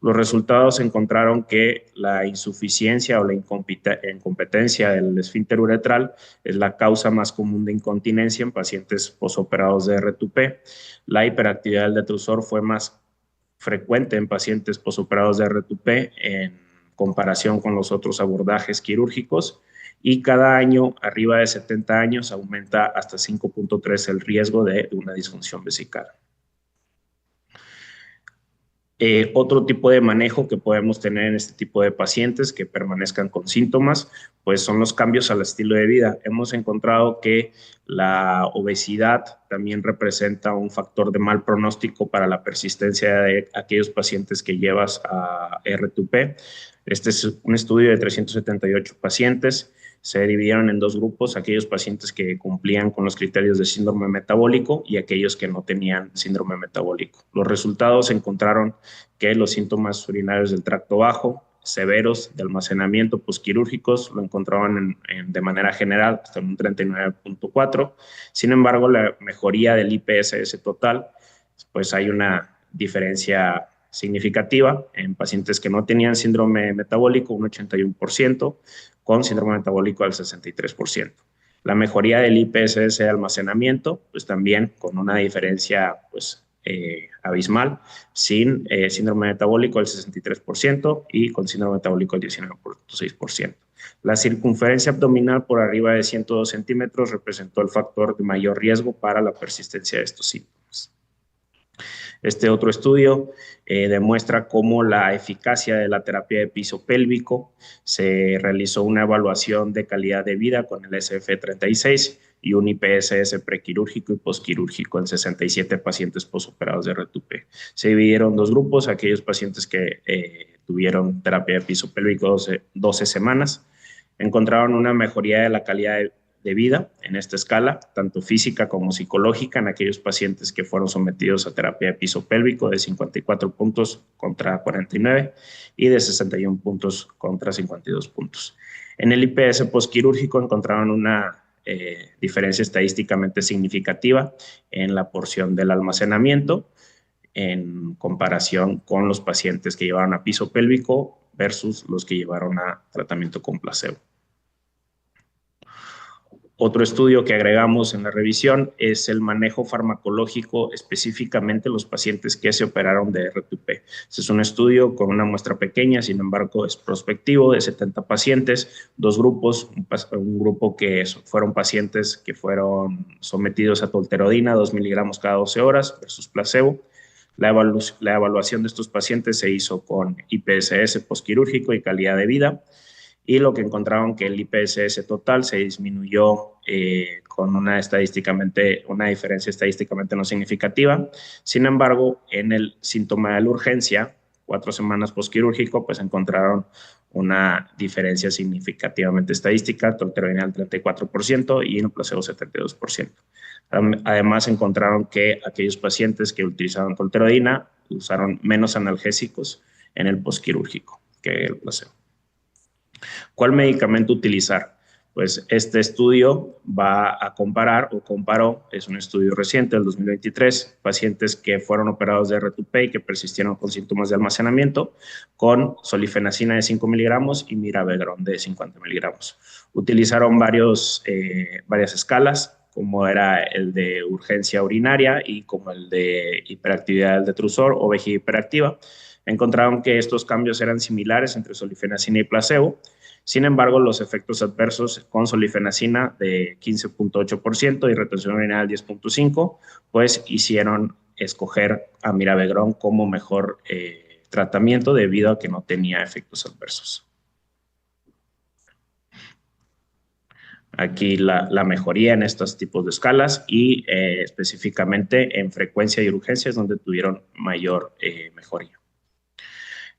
Los resultados encontraron que la insuficiencia o la incompetencia del esfínter uretral es la causa más común de incontinencia en pacientes posoperados de R2P. La hiperactividad del detrusor fue más frecuente en pacientes posoperados de R2P en comparación con los otros abordajes quirúrgicos, y cada año, arriba de 70 años, aumenta hasta 5.3 el riesgo de una disfunción vesical. Otro tipo de manejo que podemos tener en este tipo de pacientes que permanezcan con síntomas, pues son los cambios al estilo de vida. Hemos encontrado que la obesidad también representa un factor de mal pronóstico para la persistencia de aquellos pacientes que llevas a R2P. Este es un estudio de 378 pacientes. Se dividieron en 2 grupos, aquellos pacientes que cumplían con los criterios de síndrome metabólico y aquellos que no tenían síndrome metabólico. Los resultados encontraron que los síntomas urinarios del tracto bajo, severos de almacenamiento posquirúrgicos, lo encontraban de manera general hasta un 39.4. Sin embargo, la mejoría del IPSS total, pues hay una diferencia significativa en pacientes que no tenían síndrome metabólico, un 81%, con síndrome metabólico al 63%. La mejoría del IPSS de almacenamiento, pues también con una diferencia pues, abismal, sin síndrome metabólico al 63% y con síndrome metabólico al 19.6%. La circunferencia abdominal por arriba de 102 centímetros representó el factor de mayor riesgo para la persistencia de estos síntomas. Este otro estudio demuestra cómo la eficacia de la terapia de piso pélvico. Se realizó una evaluación de calidad de vida con el SF-36 y un IPSS prequirúrgico y posquirúrgico en 67 pacientes posoperados de RTUP. Se dividieron dos grupos, aquellos pacientes que tuvieron terapia de piso pélvico 12 semanas. Encontraron una mejoría de la calidad de vida en esta escala, tanto física como psicológica, en aquellos pacientes que fueron sometidos a terapia de piso pélvico de 54 puntos contra 49 y de 61 puntos contra 52 puntos. En el IPS posquirúrgico encontraron una diferencia estadísticamente significativa en la porción del almacenamiento en comparación con los pacientes que llevaron a piso pélvico versus los que llevaron a tratamiento con placebo. Otro estudio que agregamos en la revisión es el manejo farmacológico, específicamente los pacientes que se operaron de RTUP. Este es un estudio con una muestra pequeña, sin embargo es prospectivo, de 70 pacientes, dos grupos, un grupo que fueron pacientes que fueron sometidos a tolterodina, 2 miligramos cada 12 horas versus placebo. La evaluación de estos pacientes se hizo con IPSS posquirúrgico y calidad de vida, y lo que encontraron que el IPSS total se disminuyó con una diferencia estadísticamente no significativa. Sin embargo, en el síntoma de la urgencia, 4 semanas posquirúrgico, pues encontraron una diferencia significativamente estadística, tolterodina del 34% y en placebo 72%. Además, encontraron que aquellos pacientes que utilizaron tolterodina usaron menos analgésicos en el posquirúrgico que el placebo. ¿Cuál medicamento utilizar? Pues este estudio va a comparó, es un estudio reciente del 2023, pacientes que fueron operados de RTUP y que persistieron con síntomas de almacenamiento con solifenacina de 5 miligramos y mirabegrón de 50 miligramos. Utilizaron varias escalas, como era el de urgencia urinaria y como el de hiperactividad del detrusor o vejiga hiperactiva. Encontraron que estos cambios eran similares entre solifenacina y placebo. Sin embargo, los efectos adversos con solifenacina de 15.8% y retención urinaria del 10.5%, pues hicieron escoger a mirabegrón como mejor tratamiento debido a que no tenía efectos adversos. Aquí la mejoría en estos tipos de escalas y específicamente en frecuencia y urgencias donde tuvieron mayor mejoría.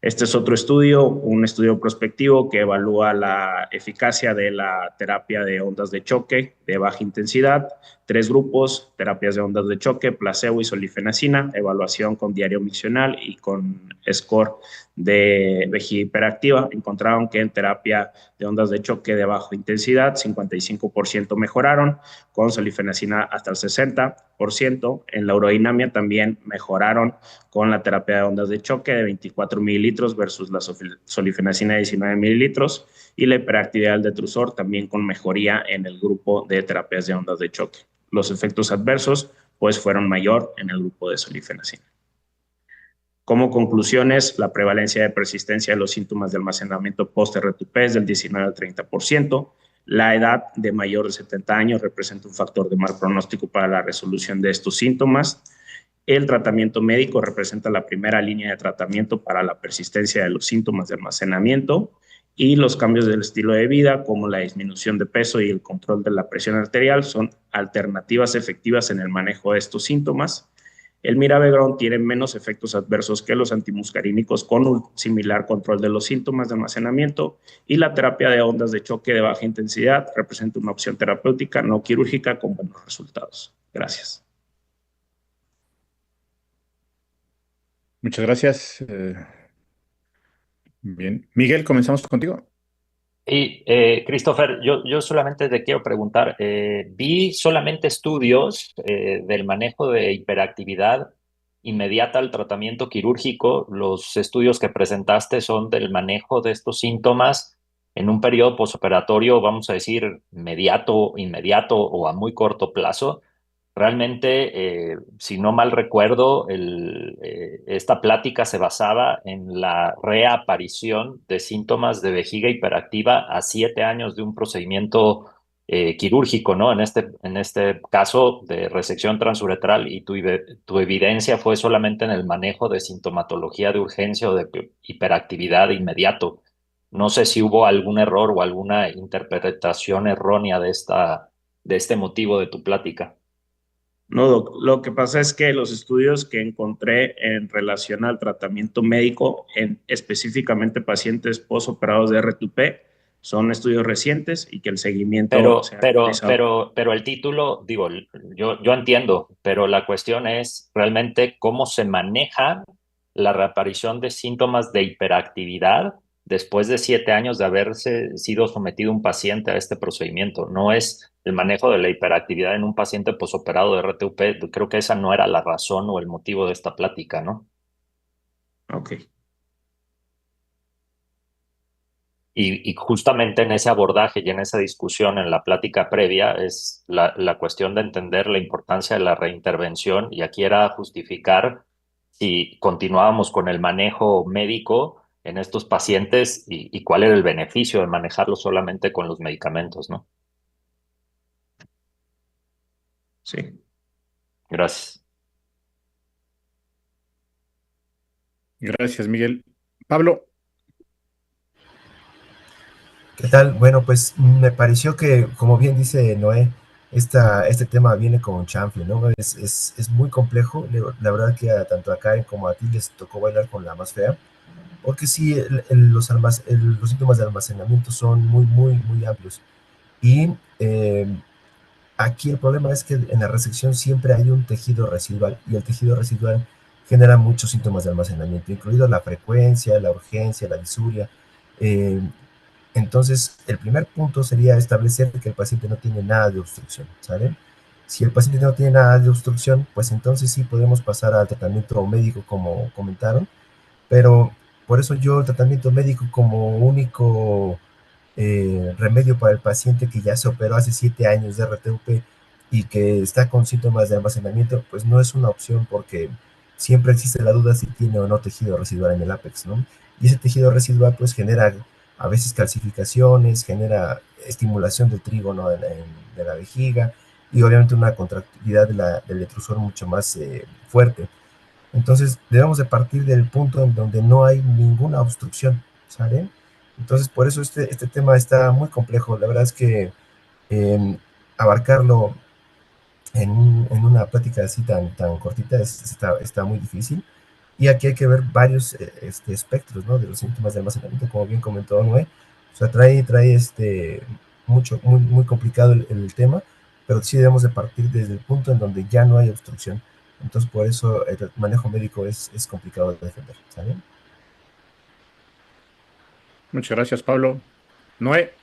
Este es otro estudio, un estudio prospectivo que evalúa la eficacia de la terapia de ondas de choque de baja intensidad. 3 grupos, terapias de ondas de choque, placebo y solifenacina, evaluación con diario miccional y con score de vejiga hiperactiva. Encontraron que en terapia de ondas de choque de baja intensidad, 55% mejoraron, con solifenacina hasta el 60%. En la urodinamia también mejoraron con la terapia de ondas de choque de 24 mililitros versus la solifenacina de 19 mililitros, y la hiperactividad del detrusor también con mejoría en el grupo de terapias de ondas de choque. Los efectos adversos pues fueron mayor en el grupo de solifenacina. Como conclusiones, la prevalencia de persistencia de los síntomas de almacenamiento post-RTUP es del 19 al 30%. La edad de mayor de 70 años representa un factor de mal pronóstico para la resolución de estos síntomas. El tratamiento médico representa la primera línea de tratamiento para la persistencia de los síntomas de almacenamiento, y los cambios del estilo de vida, como la disminución de peso y el control de la presión arterial, son alternativas efectivas en el manejo de estos síntomas. El mirabegrón tiene menos efectos adversos que los antimuscarínicos con un similar control de los síntomas de almacenamiento, y la terapia de ondas de choque de baja intensidad representa una opción terapéutica no quirúrgica con buenos resultados. Gracias. Muchas gracias. Bien. Miguel, comenzamos contigo. Y Christopher, yo solamente te quiero preguntar, vi solamente estudios del manejo de hiperactividad inmediata al tratamiento quirúrgico. Los estudios que presentaste son del manejo de estos síntomas en un periodo posoperatorio, vamos a decir, inmediato o a muy corto plazo. Realmente, si no mal recuerdo, esta plática se basaba en la reaparición de síntomas de vejiga hiperactiva a 7 años de un procedimiento quirúrgico, ¿no? En este caso de resección transuretral, y tu evidencia fue solamente en el manejo de sintomatología de urgencia o de hiperactividad de inmediato. No sé si hubo algún error o alguna interpretación errónea de este motivo de tu plática. No, Doc, lo que pasa es que los estudios que encontré en relación al tratamiento médico en específicamente pacientes posoperados de R2P son estudios recientes y que el seguimiento se ha realizado. Pero el título, digo, yo entiendo, pero la cuestión es realmente cómo se maneja la reaparición de síntomas de hiperactividad después de 7 años de haberse sido sometido un paciente a este procedimiento. No es el manejo de la hiperactividad en un paciente posoperado de RTUP. Creo que esa no era la razón o el motivo de esta plática, ¿no? Ok. Y justamente en ese abordaje y en esa discusión, en la plática previa, es la cuestión de entender la importancia de la reintervención, y aquí era justificar si continuábamos con el manejo médico en estos pacientes y cuál era el beneficio de manejarlo solamente con los medicamentos, ¿no? Sí. Gracias. Gracias, Miguel. Pablo. ¿Qué tal? Bueno, pues me pareció que, como bien dice Noé, este tema viene con un chanfle, ¿no? Es muy complejo. La verdad que tanto a Karen como a ti les tocó bailar con la más fea, porque sí, los síntomas de almacenamiento son muy amplios. Y aquí el problema es que en la resección siempre hay un tejido residual, y el tejido residual genera muchos síntomas de almacenamiento, incluido la frecuencia, la urgencia, la disuria. Eh, entonces, el primer punto sería establecer que el paciente no tiene nada de obstrucción, ¿sale? Si el paciente no tiene nada de obstrucción, pues entonces sí podemos pasar al tratamiento médico, como comentaron, pero por eso yo el tratamiento médico como único remedio para el paciente que ya se operó hace 7 años de RTUP y que está con síntomas de almacenamiento, pues no es una opción, porque siempre existe la duda si tiene o no tejido residual en el ápex, ¿no? Y ese tejido residual pues genera a veces calcificaciones, genera estimulación del trígono de la vejiga, y obviamente una contractilidad del detrusor mucho más fuerte. Entonces debemos de partir del punto en donde no hay ninguna obstrucción, ¿sale? Entonces por eso este tema está muy complejo. La verdad es que eh, abarcarlo en una plática así tan cortita está muy difícil. Y aquí hay que ver varios espectros, ¿no? De los síntomas de almacenamiento, como bien comentó Noé. O sea, trae muy complicado el tema, pero sí debemos de partir desde el punto en donde ya no hay obstrucción. Entonces, por eso el manejo médico es complicado de defender, ¿saben? Muchas gracias, Pablo. Noé.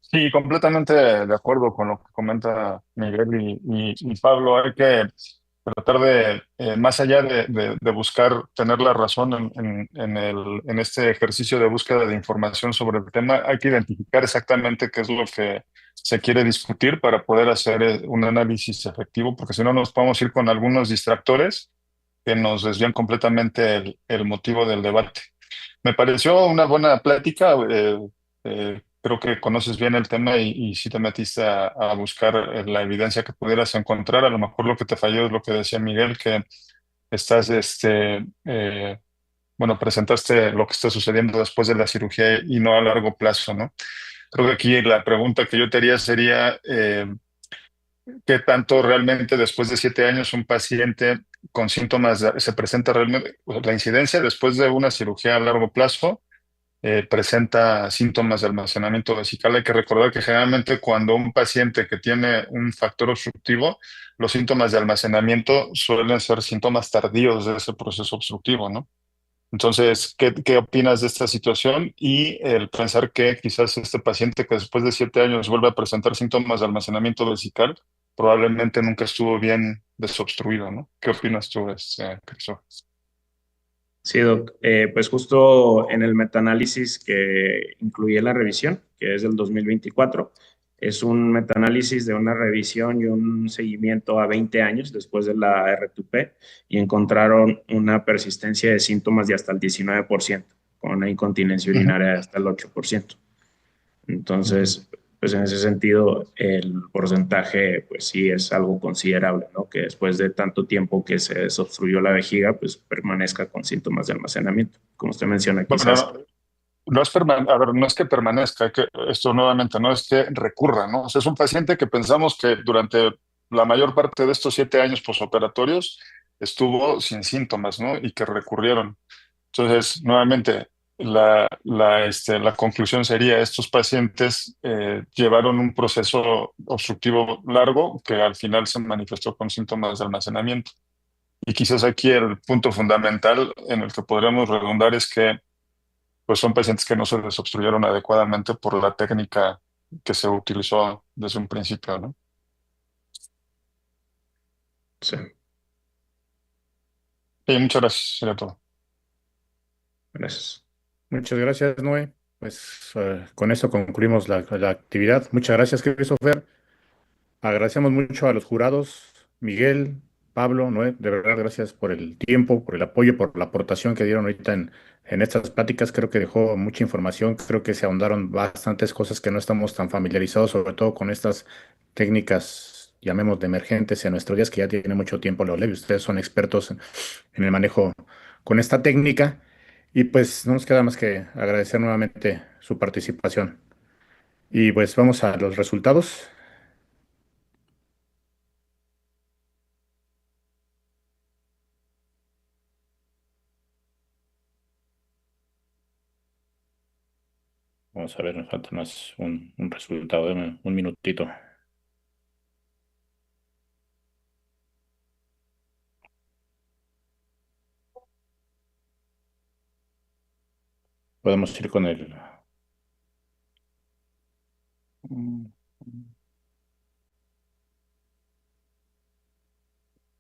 Sí, completamente de acuerdo con lo que comenta Miguel y Pablo. Hay que tratar de, más allá de buscar tener la razón en este ejercicio de búsqueda de información sobre el tema, hay que identificar exactamente qué es lo que se quiere discutir para poder hacer un análisis efectivo, porque si no nos podemos ir con algunos distractores que nos desvían completamente el motivo del debate. Me pareció una buena plática. Creo que conoces bien el tema y sí te metiste a buscar la evidencia que pudieras encontrar. A lo mejor lo que te falló es lo que decía Miguel, que estás, bueno, presentaste lo que está sucediendo después de la cirugía y no a largo plazo, ¿no? Creo que aquí la pregunta que yo te haría sería, ¿qué tanto realmente después de 7 años un paciente con síntomas se presenta realmente, pues, la incidencia después de una cirugía a largo plazo? Presenta síntomas de almacenamiento vesical. Hay que recordar que generalmente cuando un paciente que tiene un factor obstructivo, los síntomas de almacenamiento suelen ser síntomas tardíos de ese proceso obstructivo, ¿no? Entonces, ¿qué opinas de esta situación? Y el pensar que quizás este paciente que después de 7 años vuelve a presentar síntomas de almacenamiento vesical, probablemente nunca estuvo bien desobstruido, ¿no? ¿Qué opinas tú, Cristóbal? Sí, Doc. Pues justo en el metaanálisis que incluye la revisión, que es del 2024, es un metaanálisis de una revisión y un seguimiento a 20 años después de la R2P, y encontraron una persistencia de síntomas de hasta el 19%, con una incontinencia urinaria de hasta el 8%. Entonces, pues en ese sentido, el porcentaje, pues sí es algo considerable, ¿no? Que después de tanto tiempo que se desobstruyó la vejiga, pues permanezca con síntomas de almacenamiento. Como usted menciona, Bueno, quizás. no es a ver, no es que permanezca, que esto nuevamente no es que recurra, ¿no? O sea, es un paciente que pensamos que durante la mayor parte de estos 7 años posoperatorios estuvo sin síntomas, ¿no? Y que recurrieron. Entonces, nuevamente, la conclusión sería, estos pacientes llevaron un proceso obstructivo largo que al final se manifestó con síntomas de almacenamiento. Y quizás aquí el punto fundamental en el que podríamos redundar es que pues son pacientes que no se desobstruyeron adecuadamente por la técnica que se utilizó desde un principio, ¿no? Sí, Y muchas gracias, sería todo. gracias. Muchas gracias, Noé. Pues con esto concluimos la actividad. Muchas gracias, Christopher. Agradecemos mucho a los jurados, Miguel, Pablo, Noé, de verdad, gracias por el tiempo, por el apoyo, por la aportación que dieron ahorita en estas pláticas. Creo que dejó mucha información, creo que se ahondaron bastantes cosas que no estamos tan familiarizados, sobre todo con estas técnicas, llamemos de emergentes en nuestros días, que ya tiene mucho tiempo la OLED. Ustedes son expertos en el manejo con esta técnica. Y pues no nos queda más que agradecer nuevamente su participación. Y pues vamos a los resultados. Vamos a ver, nos falta más un resultado. Deme un minutito. Podemos ir con el...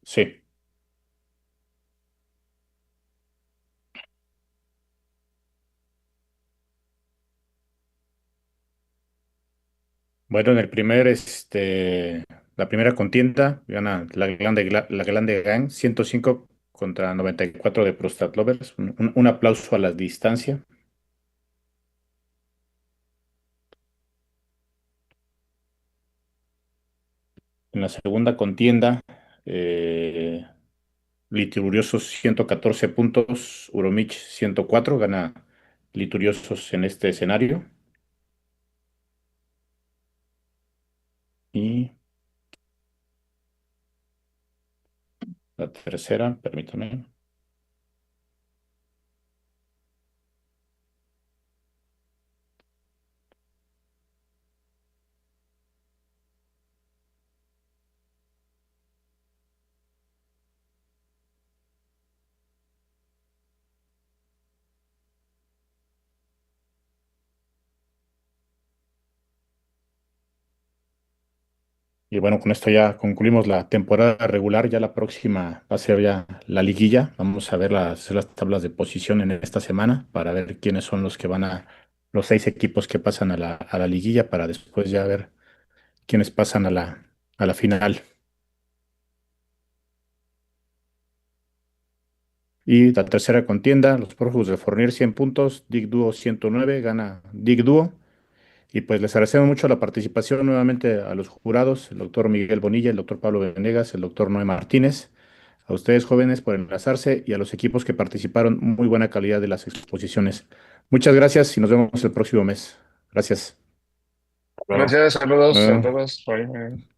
Sí. Bueno, en el primer, la primera contienda gana la Glande Gang 105 contra 94 de Prostat Lovers. Un aplauso a la distancia. En la segunda contienda, Lituriosos 114 puntos, Uromich 104, gana Lituriosos en este escenario. Y la tercera, permítame. Y bueno, con esto ya concluimos la temporada regular. Ya la próxima va a ser ya la liguilla. Vamos a ver hacer las tablas de posición en esta semana para ver quiénes son los que van los 6 equipos que pasan a la liguilla para después ya ver quiénes pasan a la final. Y la tercera contienda, los prófugos de Fornir 100 puntos, Dig Duo 109, gana Dig Duo. Y pues les agradecemos mucho la participación nuevamente a los jurados, el doctor Miguel Bonilla, el doctor Pablo Venegas, el doctor Noé Martínez, a ustedes jóvenes por enlazarse y a los equipos que participaron, muy buena calidad de las exposiciones. Muchas gracias y nos vemos el próximo mes. Gracias. Gracias, saludos a Bueno. todos. Bye.